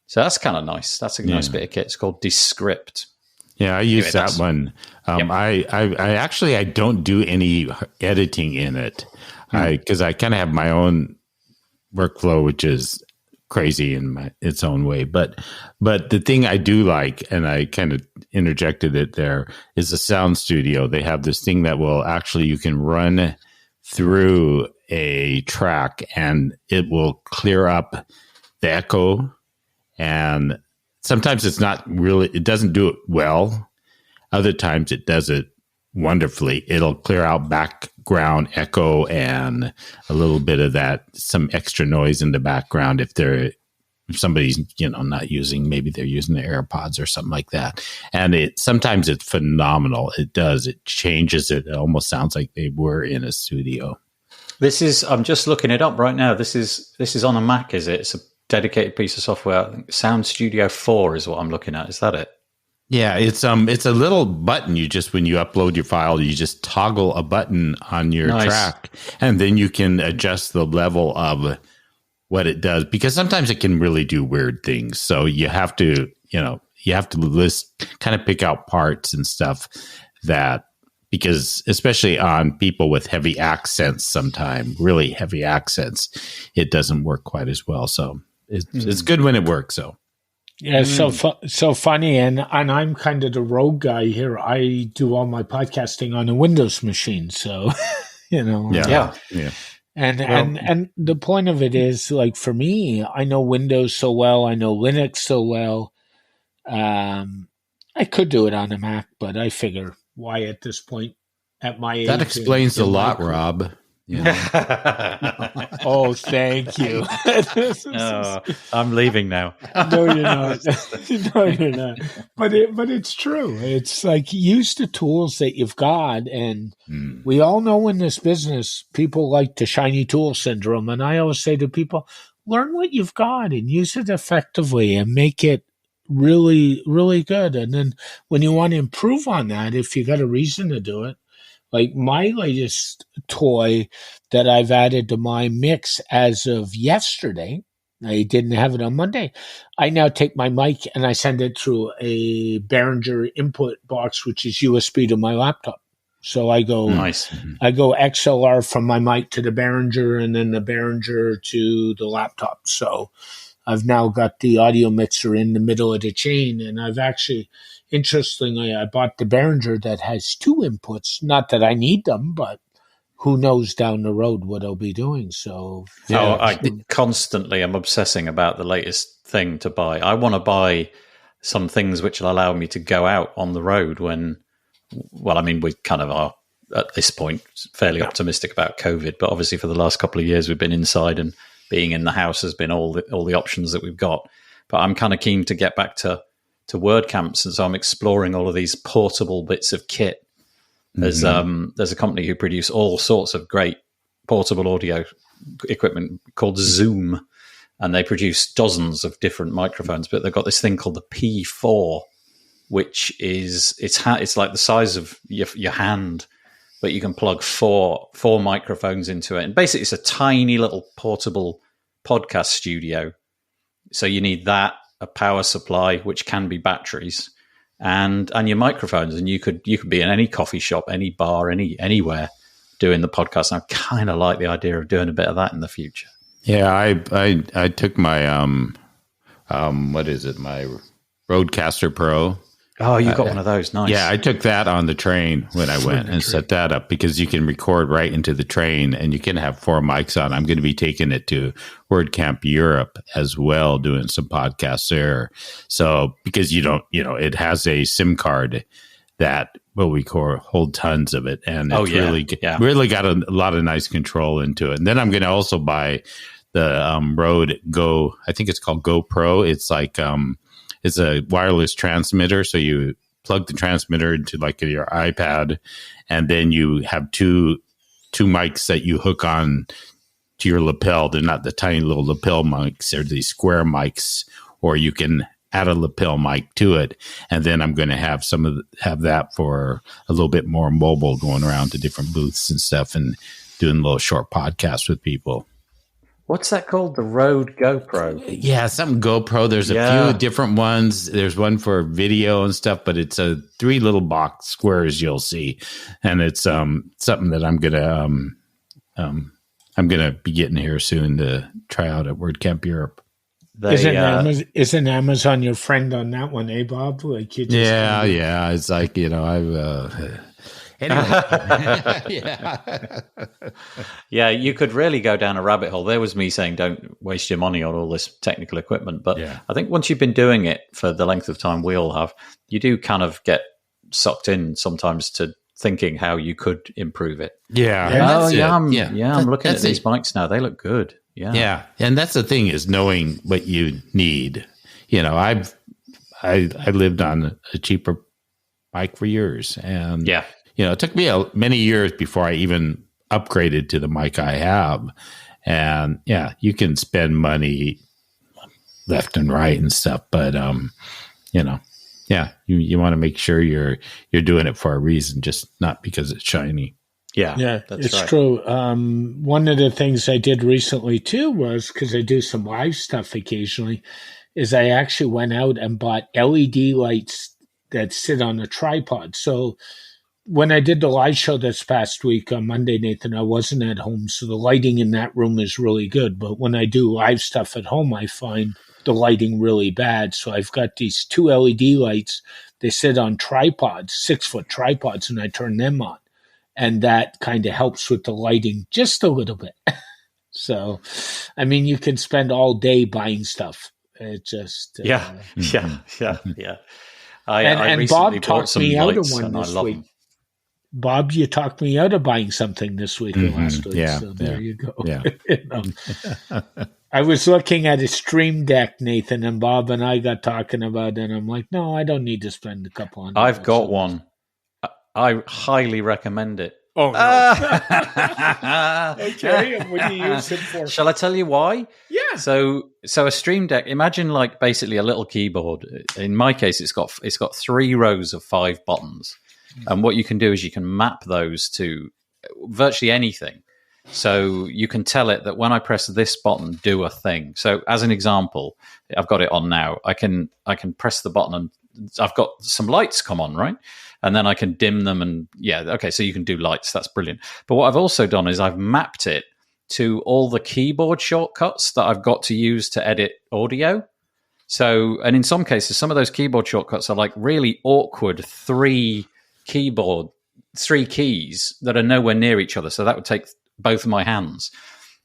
So that's kind of nice. That's a nice bit of kit. It's called Descript. Yeah, I use that one. I don't do any editing in it because I kind of have my own workflow, which is crazy in its own way. But the thing I do like, and I kind of interjected it there, is the Sound Studio. They have this thing that will actually, you can run through a track and it will clear up the echo. And sometimes it's not really, it doesn't do it well. Other times it does it wonderfully. It'll clear out background echo and a little bit of that, some extra noise in the background if somebody's not using, maybe they're using the AirPods or something like that. And sometimes it's phenomenal. It changes it. It almost sounds like they were in a studio. I'm just looking it up right now. This is on a Mac, is it? It's a dedicated piece of software. I think Sound Studio 4 is what I'm looking at. Is that it? Yeah, it's a little button. When you upload your file, you just toggle a button on your track, and then you can adjust the level of what it does, because sometimes it can really do weird things. So you have to kind of pick out parts and stuff because especially on people with heavy accents, sometimes really heavy accents, it doesn't work quite as well. So it's good when it works. So. Yeah, so funny, and I'm kind of the rogue guy here. I do all my podcasting on a Windows machine, so Yeah. And the point of it is, like, for me, I know Windows so well, I know Linux so well. I could do it on a Mac, but I figure why at this point at my age. That explains a lot, Rob. Yeah. Oh, thank you. I'm leaving now. No, you're not. No, you're not. But it's true. It's like, use the tools that you've got, and we all know in this business, people like the shiny tool syndrome. And I always say to people, learn what you've got and use it effectively and make it really, really good. And then when you want to improve on that, if you got a reason to do it, Like my latest toy that I've added to my mix as of yesterday, I didn't have it on Monday. I now take my mic and I send it through a Behringer input box, which is USB to my laptop. So I go XLR from my mic to the Behringer and then the Behringer to the laptop. So I've now got the audio mixer in the middle of the chain, and I've actually, interestingly, I bought the Behringer that has 2 inputs. Not that I need them, but who knows down the road what I'll be doing. So I constantly am obsessing about the latest thing to buy. I want to buy some things which will allow me to go out on the road when, well, I mean, we kind of are at this point fairly optimistic about COVID, but obviously for the last couple of years we've been inside, and being in the house has been all the options that we've got. But I'm kind of keen to get back to WordCamps, and so I'm exploring all of these portable bits of kit. There's a company who produce all sorts of great portable audio equipment called Zoom, and they produce dozens of different microphones. But they've got this thing called the P4, which is it's like the size of your hand, but you can plug four microphones into it, and basically it's a tiny little portable podcast studio. So you need that, a power supply, which can be batteries, and your microphones, and you could be in any coffee shop, any bar, anywhere doing the podcast. And I kind of like the idea of doing a bit of that in the future. Yeah, I took my what is it, my Rodecaster Pro. Oh, you got one of those. Nice. Yeah, I took that on the train when I went and set that up, because you can record right into the train and you can have 4 mics on. I'm going to be taking it to WordCamp Europe as well, doing some podcasts there. So, because it has a SIM card that will hold tons of it. And it's really got a lot of nice control into it. And then I'm going to also buy the Rode Go, I think it's called GoPro. It's like, it's a wireless transmitter, so you plug the transmitter into like your iPad, and then you have two mics that you hook on to your lapel. They're not the tiny little lapel mics; they're these square mics, or you can add a lapel mic to it. And then I'm going to have have that for a little bit more mobile, going around to different booths and stuff, and doing little short podcasts with people. What's that called? The Rode GoPro? Yeah, something GoPro. There's a few different ones. There's one for video and stuff, but it's 3 little box squares you'll see, and it's something that I'm gonna be getting here soon to try out at WordCamp Europe. Isn't Amazon your friend on that one, eh, Bob? Like you just yeah. It's like I've. Anyway. Yeah, you could really go down a rabbit hole. There was me saying don't waste your money on all this technical equipment, but I think once you've been doing it for the length of time we all have, you do kind of get sucked in sometimes to thinking how you could improve it. I'm looking at these mics now. They look good. Yeah, and that's the thing, is knowing what you need. I lived on a cheaper mic for years, and it took me many years before I even upgraded to the mic I have. And you can spend money left and right and stuff, but you want to make sure you're doing it for a reason, just not because it's shiny. Yeah, it's true. One of the things I did recently too was, because I do some live stuff occasionally, is I actually went out and bought LED lights that sit on a tripod. So when I did the live show this past week on Monday, Nathan, I wasn't at home, so the lighting in that room is really good. But when I do live stuff at home, I find the lighting really bad. So I've got these 2 LED lights. They sit on tripods, 6-foot tripods, and I turn them on. And that kind of helps with the lighting just a little bit. So, I mean, you can spend all day buying stuff. It just... Yeah. And Bob talked me out of one this week. Bob, you talked me out of buying something this week or last week. So there you go. Yeah. I was looking at a Stream Deck, Nathan, and Bob and I got talking about it, and I'm like, no, I don't need to spend a couple $100. I've got one. I highly recommend it. Oh, no. Okay, and what do you use it for? Shall I tell you why? Yeah. So a Stream Deck, imagine like basically a little keyboard. In my case, it's got 3 rows of 5 buttons. And what you can do is you can map those to virtually anything. So you can tell it that when I press this button, do a thing. So as an example, I've got it on now. I can press the button and I've got some lights come on, right? And then I can dim them and okay, so you can do lights. That's brilliant. But what I've also done is I've mapped it to all the keyboard shortcuts that I've got to use to edit audio. So, and in some cases, some of those keyboard shortcuts are like really awkward three keys that are nowhere near each other. So that would take both of my hands.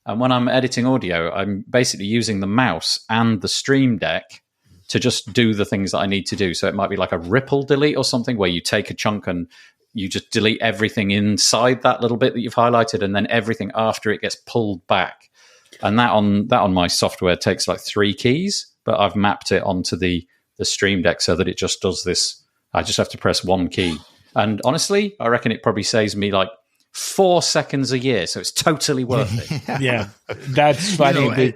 And when I'm editing audio, I'm basically using the mouse and the Stream Deck to just do the things that I need to do. So it might be like a ripple delete or something where you take a chunk and you just delete everything inside that little bit that you've highlighted, and then everything after it gets pulled back. And that on my software takes like 3 keys, but I've mapped it onto the Stream Deck so that it just does this. I just have to press 1 key. And honestly, I reckon it probably saves me like 4 seconds a year. So it's totally worth it. Yeah, that's funny.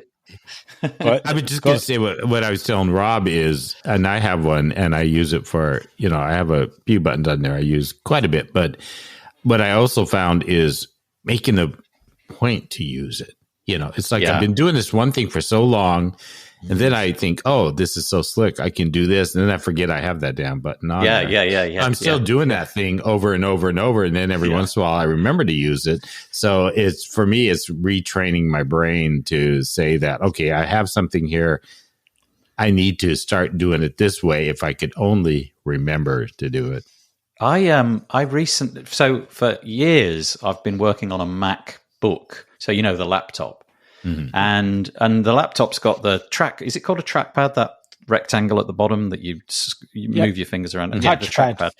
I was just going to say what I was telling Rob is, and I have one and I use it for, I have a few buttons on there I use quite a bit, but what I also found is making a point to use it. It's like I've been doing this one thing for so long, and then I think, oh, this is so slick, I can do this, and then I forget I have that damn button on there. Yeah. I'm still doing that thing over and over and over, and then every once in a while I remember to use it. So for me, it's retraining my brain to say that, okay, I have something here. I need to start doing it this way if I could only remember to do it. So for years I've been working on a MacBook. So the laptop. Mm-hmm. And the laptop's got the track. Is it called a trackpad? That rectangle at the bottom that you move your fingers around. And the trackpad,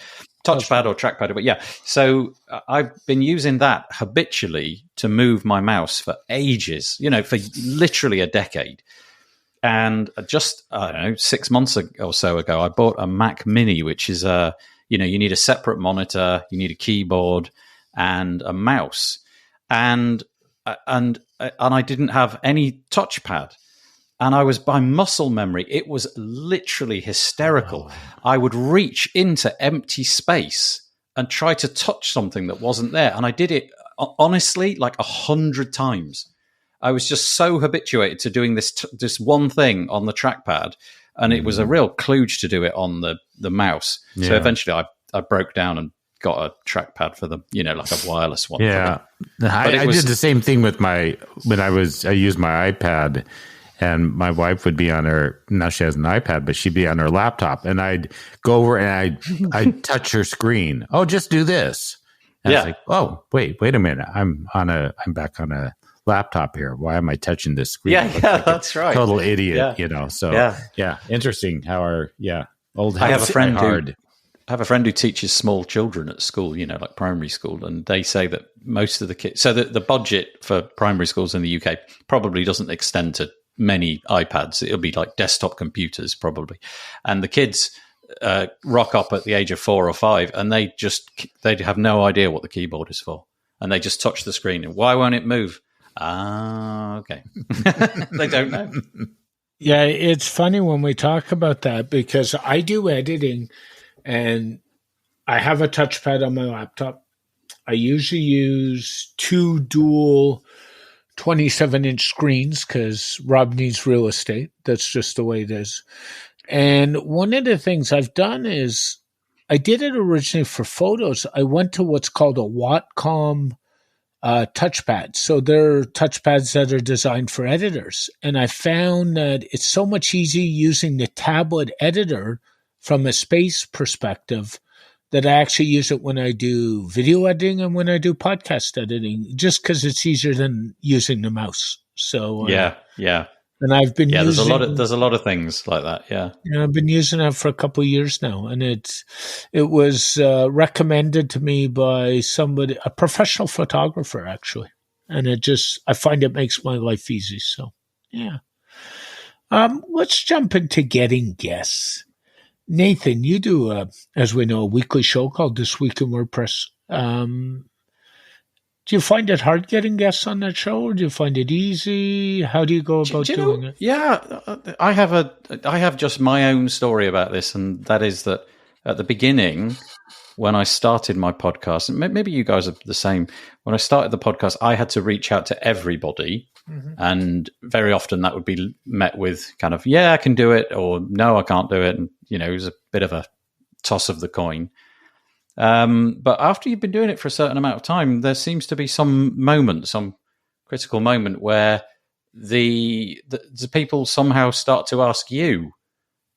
touchpad or trackpad. But so I've been using that habitually to move my mouse for ages. For literally a decade. And just 6 months or so ago, I bought a Mac Mini, which is you need a separate monitor, you need a keyboard, and a mouse, and I didn't have any touchpad, and I was by muscle memory. It was literally hysterical. I would reach into empty space and try to touch something that wasn't there, and I did it honestly like 100 times. I was just so habituated to doing this one thing on the trackpad, and it was a real kludge to do it on the mouse. Yeah. So eventually I broke down and got a trackpad for the, like a wireless one. Yeah. I did the same thing with I used my iPad, and my wife would be on now she has an iPad, but she'd be on her laptop, and I'd go over and I'd touch her screen. Oh, just do this. And I was like, oh, wait a minute. I'm back on a laptop here. Why am I touching this screen? That's right. Total idiot, So interesting how our old habits are hard. I have a friend who teaches small children at school, like primary school, and they say that most of the kids, so the budget for primary schools in the UK probably doesn't extend to many iPads. It'll be like desktop computers probably. And the kids rock up at the age of 4 or 5, and they have no idea what the keyboard is for. And they just touch the screen. And why won't it move? Okay. They don't know. Yeah, it's funny when we talk about that, because I do editing, and I have a touchpad on my laptop. I usually use 2 dual 27-inch screens because Rob needs real estate. That's just the way it is. And one of the things I've done is I did it originally for photos. I went to what's called a Whatcom touchpad. So they're touchpads that are designed for editors. And I found that it's so much easier using the tablet editor from a space perspective that I actually use it when I do video editing and when I do podcast editing, just because it's easier than using the mouse. So yeah. And I've been using, there's a lot of things like that. Yeah. I've been using it for a couple of years now, and it was recommended to me by somebody, a professional photographer actually, and I find it makes my life easy. So yeah. Let's jump into getting guests. Nathan, you do, as we know, a weekly show called This Week in WordPress. Do you find it hard getting guests on that show, or do you find it easy? How do you go about doing it? Yeah, I have just my own story about this, and that is that at the beginning, when I started my podcast, and maybe you guys are the same. When I started the podcast, I had to reach out to everybody. And very often that would be met with kind of, yeah, I can do it, or no, I can't do it. And, it was a bit of a toss of the coin. But after you've been doing it for a certain amount of time, there seems to be some critical moment where the people somehow start to ask you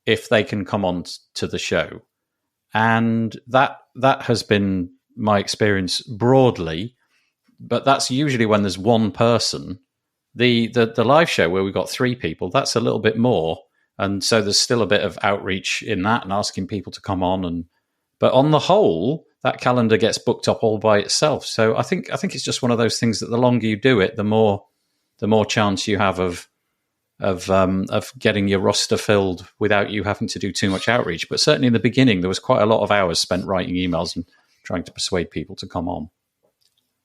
if they can come on to the show. And that has been my experience broadly, but that's usually when there's one person. The live show where we've got 3 people, that's a little bit more. And so there's still a bit of outreach in that and asking people to come on. But on the whole, that calendar gets booked up all by itself. So I think it's just one of those things that the longer you do it, the more chance you have of getting your roster filled without you having to do too much outreach. But certainly in the beginning, there was quite a lot of hours spent writing emails and trying to persuade people to come on.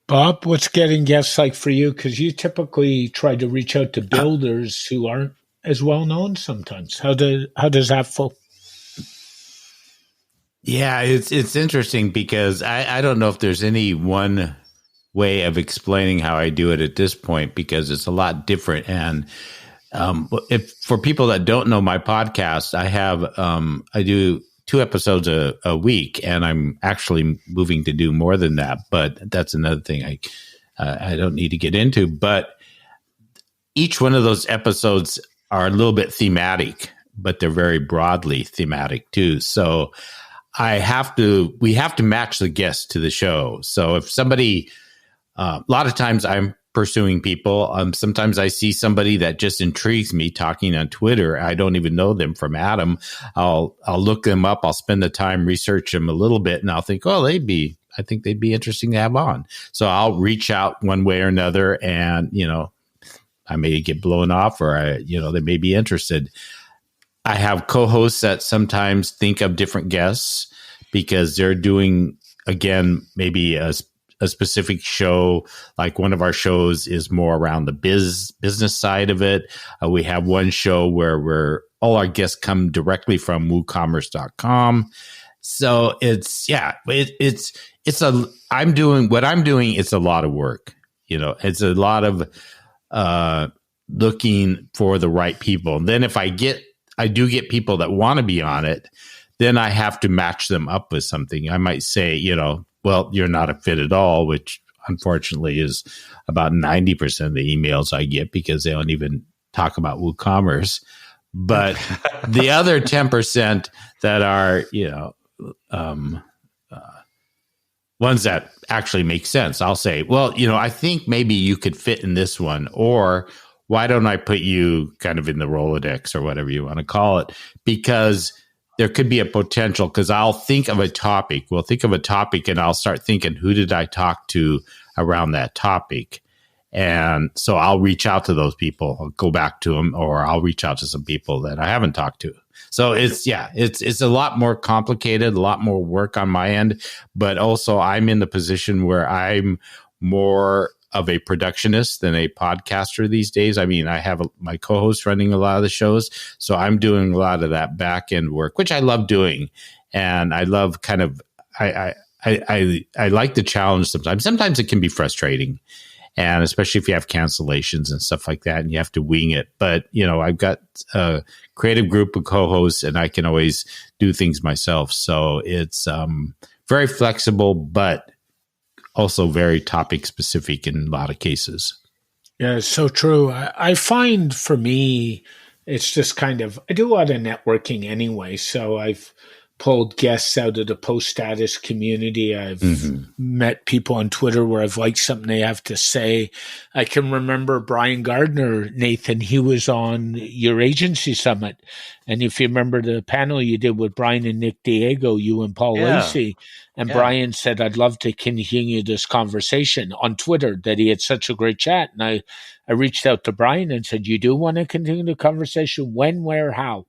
Bob, what's getting guests like for you? Because you typically try to reach out to builders who aren't as well known sometimes. How does that fall? Yeah, it's interesting because I don't know if there's any one way of explaining how I do it at this point, because it's a lot different. And if for people that don't know my podcast, I do 2 episodes a week, and I'm actually moving to do more than that. But that's another thing I don't need to get into. But each one of those episodes are a little bit thematic, but they're very broadly thematic too. So we have to match the guest to the show. So if somebody, a lot of times I'm pursuing people. Sometimes I see somebody that just intrigues me talking on Twitter. I don't even know them from Adam. I'll look them up. I'll spend the time, research them a little bit, and I'll think, I think they'd be interesting to have on. So I'll reach out one way or another, and, I may get blown off, or they may be interested. I have co-hosts that sometimes think of different guests because they're doing, again, maybe a specific show. Like one of our shows is more around the business side of it. We have one show where all our guests come directly from WooCommerce.com. So it's I'm doing what I'm doing. It's a lot of work. It's a lot of looking for the right people. And then if I do get people that want to be on it, then I have to match them up with something. I might say, well, you're not a fit at all, which unfortunately is about 90% of the emails I get, because they don't even talk about WooCommerce. But the other 10% that are, ones that actually make sense, I'll say, well, I think maybe you could fit in this one, or why don't I put you kind of in the Rolodex or whatever you want to call it? Because there could be a potential, because I'll think of a topic. We'll think of a topic and I'll start thinking, who did I talk to around that topic? And so I'll reach out to those people. I'll go back to them, or I'll reach out to some people that I haven't talked to. So it's a lot more complicated, a lot more work on my end. But also I'm in the position where I'm more of a productionist than a podcaster these days. I mean, I have my co-host running a lot of the shows, so I'm doing a lot of that back end work, which I love doing, and I love kind of I like the challenge sometimes. Sometimes it can be frustrating, and especially if you have cancellations and stuff like that, and you have to wing it. But I've got a creative group of co-hosts, and I can always do things myself. So it's very flexible, but also very topic specific in a lot of cases. Yeah, it's so true. I find for me, it's just kind of, I do a lot of networking anyway. So I've pulled guests out of the post status community. I've met people on Twitter where I've liked something they have to say. I can remember Brian Gardner, Nathan, he was on your agency summit. And if you remember the panel you did with Brian and Nick Diego, you and Paul Lacey, and Brian said, I'd love to continue this conversation on Twitter, that he had such a great chat. And I reached out to Brian and said, you do want to continue the conversation? When, where, how?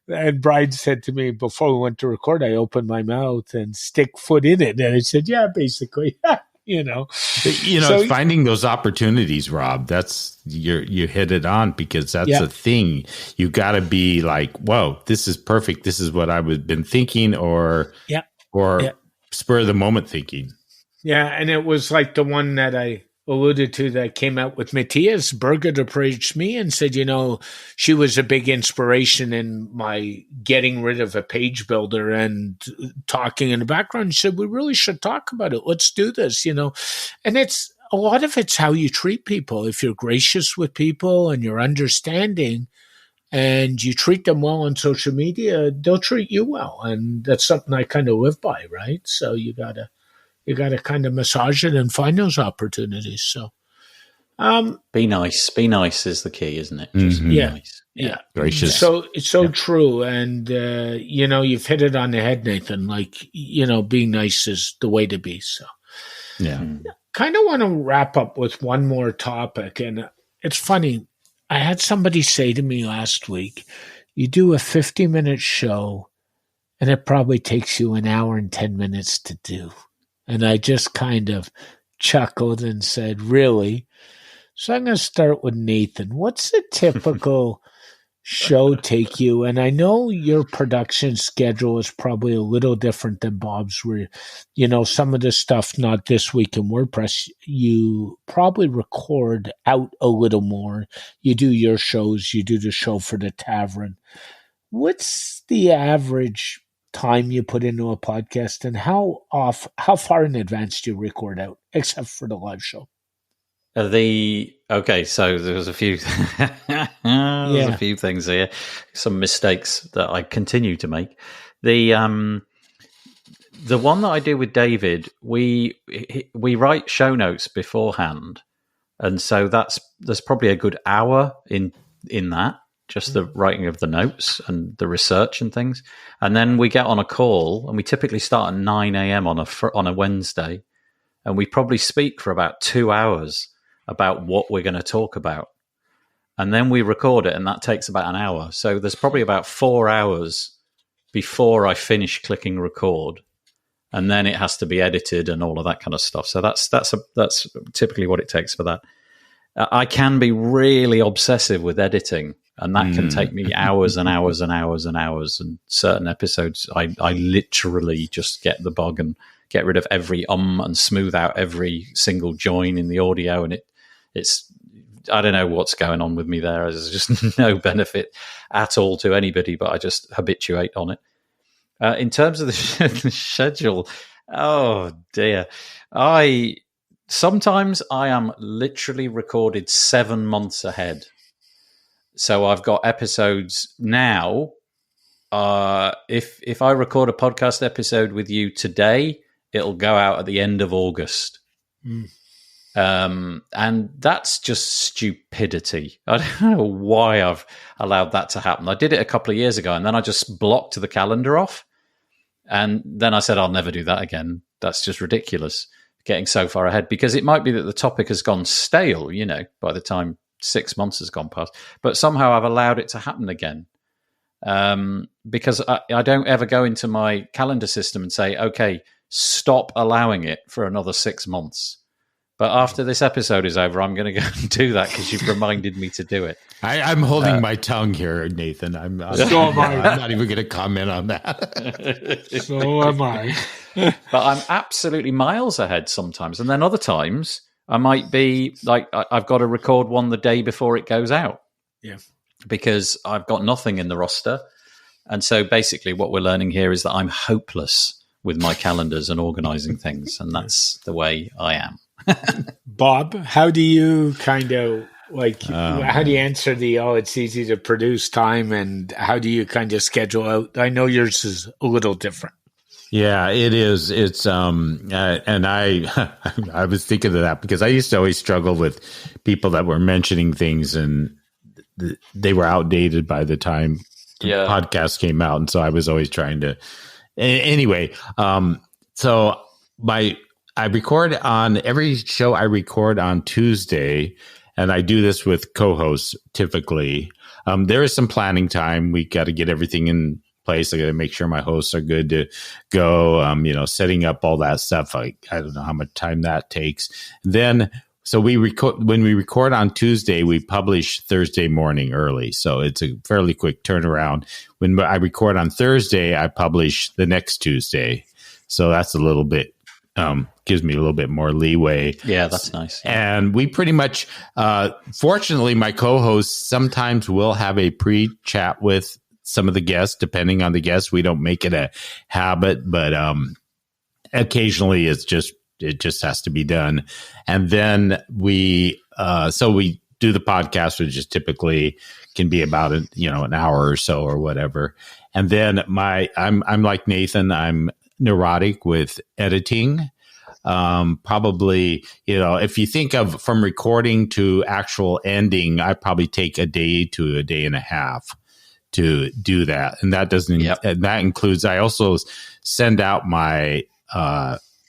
And Brian said to me, before we went to record, I opened my mouth and stick foot in it. And I said, yeah, basically. It's finding those opportunities, Rob. That's you hit it on, because that's a thing. You got to be like, whoa, this is perfect. This is what I would been thinking, or spur of the moment thinking. Yeah, and it was like the one that I alluded to that came out with Matthias. Birgit approached me and said, she was a big inspiration in my getting rid of a page builder and talking in the background. She said, we really should talk about it. Let's do this, And it's a lot of it's how you treat people. If you're gracious with people and you're understanding and you treat them well on social media, they'll treat you well. And that's something I kind of live by, right? So you got to kind of massage it and find those opportunities. So, be nice. Be nice is the key, isn't it? Just be nice. Yeah. Gracious. So it's so true. And, you've hit it on the head, Nathan. Like, being nice is the way to be. So, kind of want to wrap up with one more topic. And it's funny. I had somebody say to me last week, you do a 50-minute show and it probably takes you an hour and 10 minutes to do. And I just kind of chuckled and said, really? So I'm going to start with Nathan. What's a typical show take you? And I know your production schedule is probably a little different than Bob's, where, some of the stuff, not this week in WordPress, you probably record out a little more. You do your shows, you do the show for the tavern. What's the average time you put into a podcast, and how far in advance do you record out, except for the live show? So there's a few a few things here, some mistakes that I continue to make. The one that I do with David, we write show notes beforehand, and so there's probably a good hour in that, just the writing of the notes and the research and things. And then we get on a call, and we typically start at 9 a.m. on a Wednesday, and we probably speak for about 2 hours about what we're going to talk about. And then we record it, and that takes about an hour. So there's probably about 4 hours before I finish clicking record, and then it has to be edited and all of that kind of stuff. So that's typically what it takes for that. I can be really obsessive with editing, and that can take me hours and hours and hours and hours. And certain episodes, I literally just get the bug and get rid of every and smooth out every single join in the audio. And it's I don't know what's going on with me there. There's just no benefit at all to anybody, but I just habituate on it. In terms of the schedule, oh dear. Sometimes I am literally recorded 7 months ahead. So I've got episodes now. If I record a podcast episode with you today, it'll go out at the end of August. And that's just stupidity. I don't know why I've allowed that to happen. I did it a couple of years ago, and then I just blocked the calendar off. And then I said, I'll never do that again. That's just ridiculous, getting so far ahead, because it might be that the topic has gone stale, by the time 6 months has gone past. But somehow I've allowed it to happen again. Because I don't ever go into my calendar system and say, okay, stop allowing it for another 6 months. But after this episode is over, I'm going to go and do that because you've reminded me to do it. I'm holding my tongue here, Nathan. So am I. I'm not even going to comment on that. So am I. But I'm absolutely miles ahead sometimes. And then other times, I might be like, I've got to record one the day before it goes out. Yeah. Because I've got nothing in the roster. And so basically what we're learning here is that I'm hopeless with my calendars and organizing things. And that's the way I am. Bob, how do you kind of how do you answer it's easy to produce time, and how do you kind of schedule out? I know yours is a little different. Yeah, it is. It's and I I was thinking of that because I used to always struggle with people that were mentioning things and they were outdated by the time the podcast came out, and so I was always trying to anyway. So I record on every show. I record on Tuesday, and I do this with co-hosts typically. There is some planning time. We got to get everything in place. I got to make sure my hosts are good to go. Setting up all that stuff. I don't know how much time that takes. Then, so when we record on Tuesday, we publish Thursday morning early. So it's a fairly quick turnaround. When I record on Thursday, I publish the next Tuesday. So that's a little bit, gives me a little bit more leeway. Yeah, that's nice. Yeah. And we pretty much, fortunately, my co-hosts sometimes will have a pre-chat with some of the guests, depending on the guests. We don't make it a habit, but occasionally it just has to be done. And then we do the podcast, which is typically can be about an hour or so or whatever. And then I'm like Nathan, I'm neurotic with editing. Probably, if you think of from recording to actual ending, I probably take a day to a day and a half to do that. And that and that includes, I also send out my,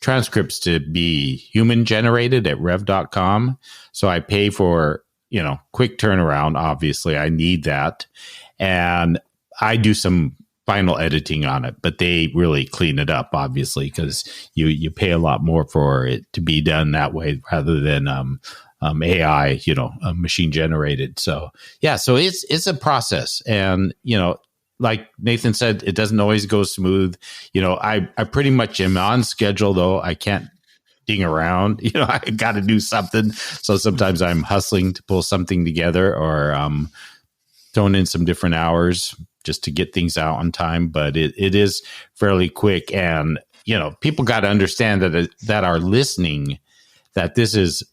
transcripts to be human generated at rev.com. So I pay for, quick turnaround. Obviously I need that. And I do some final editing on it, but they really clean it up, obviously, because you pay a lot more for it to be done that way rather than AI, machine generated. So yeah, so it's a process, and like Nathan said, it doesn't always go smooth. I pretty much am on schedule, though. I can't ding around. I got to do something. So sometimes I'm hustling to pull something together, or throwing in some different hours just to get things out on time. But it is fairly quick. And, people got to understand that are listening, that this is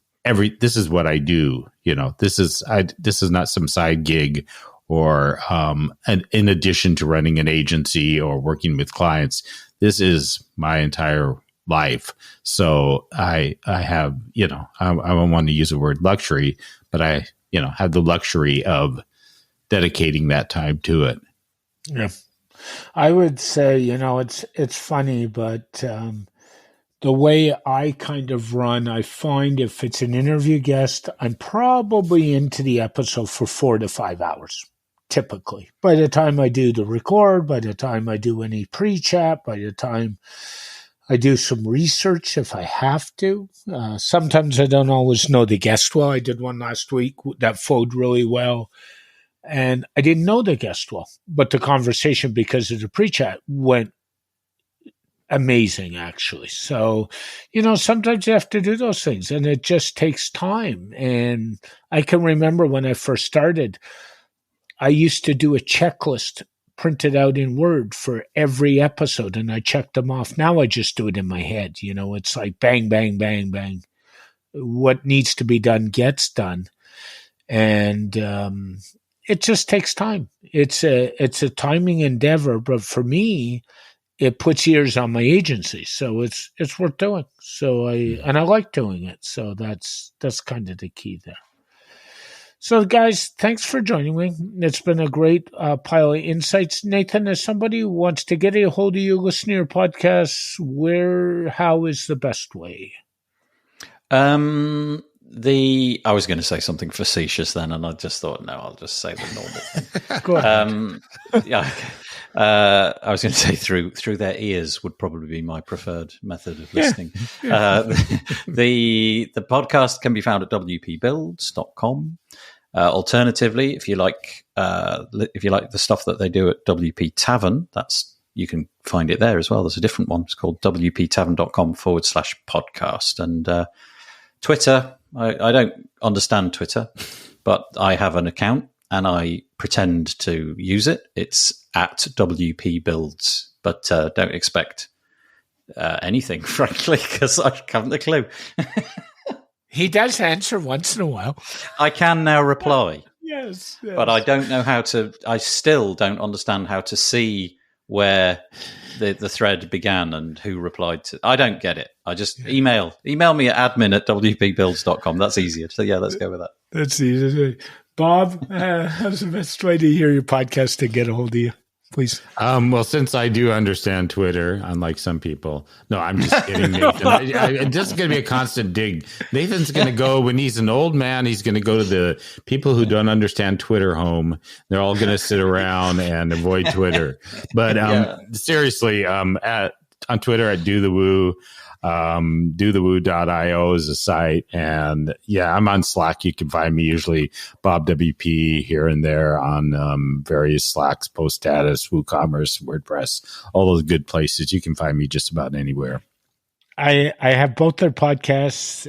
what I do. This is not some side gig or in addition to running an agency or working with clients. This is my entire life. So I have, I don't want to use the word luxury, but I, have the luxury of dedicating that time to it. Yeah. I would say, it's funny, but the way I kind of run, I find if it's an interview guest, I'm probably into the episode for 4 to 5 hours, typically. By the time I do the record, by the time I do any pre-chat, by the time I do some research if I have to. Sometimes I don't always know the guest well. I did one last week that flowed really well. And I didn't know the guest well, but the conversation, because of the pre-chat, went amazing, actually. So, sometimes you have to do those things, and it just takes time. And I can remember when I first started, I used to do a checklist printed out in Word for every episode, and I checked them off. Now I just do it in my head. It's like bang, bang, bang, bang. What needs to be done gets done. And, it just takes time. It's a timing endeavor, but for me, it puts years on my agency, so it's worth doing. So I like doing it. So that's kind of the key there. So guys, thanks for joining me. It's been a great pile of insights. Nathan, as somebody who wants to get a hold of you, listen to your podcasts, how is the best way? I was going to say something facetious then, and I just thought, no, I'll just say the normal thing. Go ahead. I was going to say through their ears would probably be my preferred method of listening. Yeah. The podcast can be found at wpbuilds.com. Alternatively, if you like the stuff that they do at WP Tavern, you can find it there as well. There's a different one. It's called wptavern.com/podcast. And Twitter, I don't understand Twitter, but I have an account and I pretend to use it. It's at WP Builds, but don't expect anything, frankly, because I haven't a clue. He does answer once in a while. I can now reply. Yes. But I don't know I still don't understand how to see where the thread began and who replied to. I don't get it. I just email me at admin@wpbuilds.com. That's easier. So yeah, let's go with that. That's easy. Bob, how's the best way to hear your podcast to get a hold of you? please. Well, since I do understand Twitter, unlike some people, no, I'm just kidding, Nathan. This is going to be a constant dig. Nathan's going to go, when he's an old man, he's going to go to the people who don't understand Twitter home. They're all going to sit around and avoid Twitter. But seriously, on Twitter at Do The Woo. dothewoo.io is a site, and I'm on Slack. You can find me usually Bob WP here and there on various Slacks, Post Status, WooCommerce, WordPress, all those good places. You can find me just about anywhere. I have both their podcasts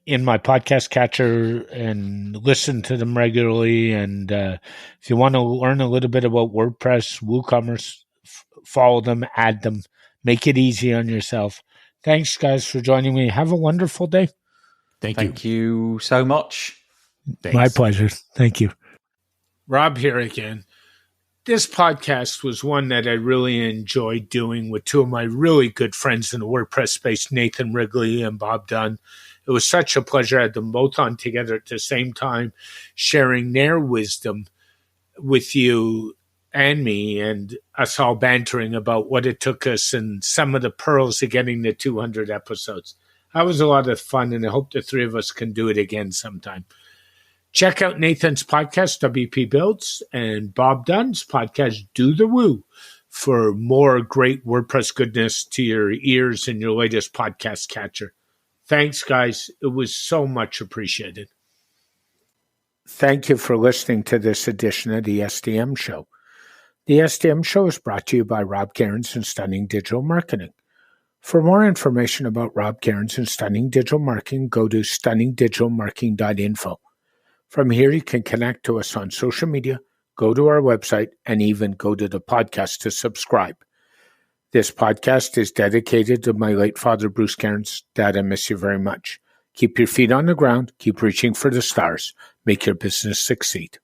in my podcast catcher and listen to them regularly. And if you want to learn a little bit about WordPress, WooCommerce, follow them, add them, make it easy on yourself. Thanks, guys, for joining me. Have a wonderful day. Thank you so much. Thanks. My pleasure. Thank you. Rob here again. This podcast was one that I really enjoyed doing with two of my really good friends in the WordPress space, Nathan Wrigley and Bob Dunn. It was such a pleasure. I had them both on together at the same time, sharing their wisdom with you and me, and us all bantering about what it took us and some of the pearls of getting to 200 episodes. That was a lot of fun, and I hope the three of us can do it again sometime. Check out Nathan's podcast, WP Builds, and Bob Dunn's podcast, Do The Woo, for more great WordPress goodness to your ears in your latest podcast catcher. Thanks, guys. It was so much appreciated. Thank you for listening to this edition of the SDM Show. The SDM Show is brought to you by Rob Cairns and Stunning Digital Marketing. For more information about Rob Cairns and Stunning Digital Marketing, go to stunningdigitalmarketing.info. From here, you can connect to us on social media, go to our website, and even go to the podcast to subscribe. This podcast is dedicated to my late father, Bruce Cairns. Dad, I miss you very much. Keep your feet on the ground. Keep reaching for the stars. Make your business succeed.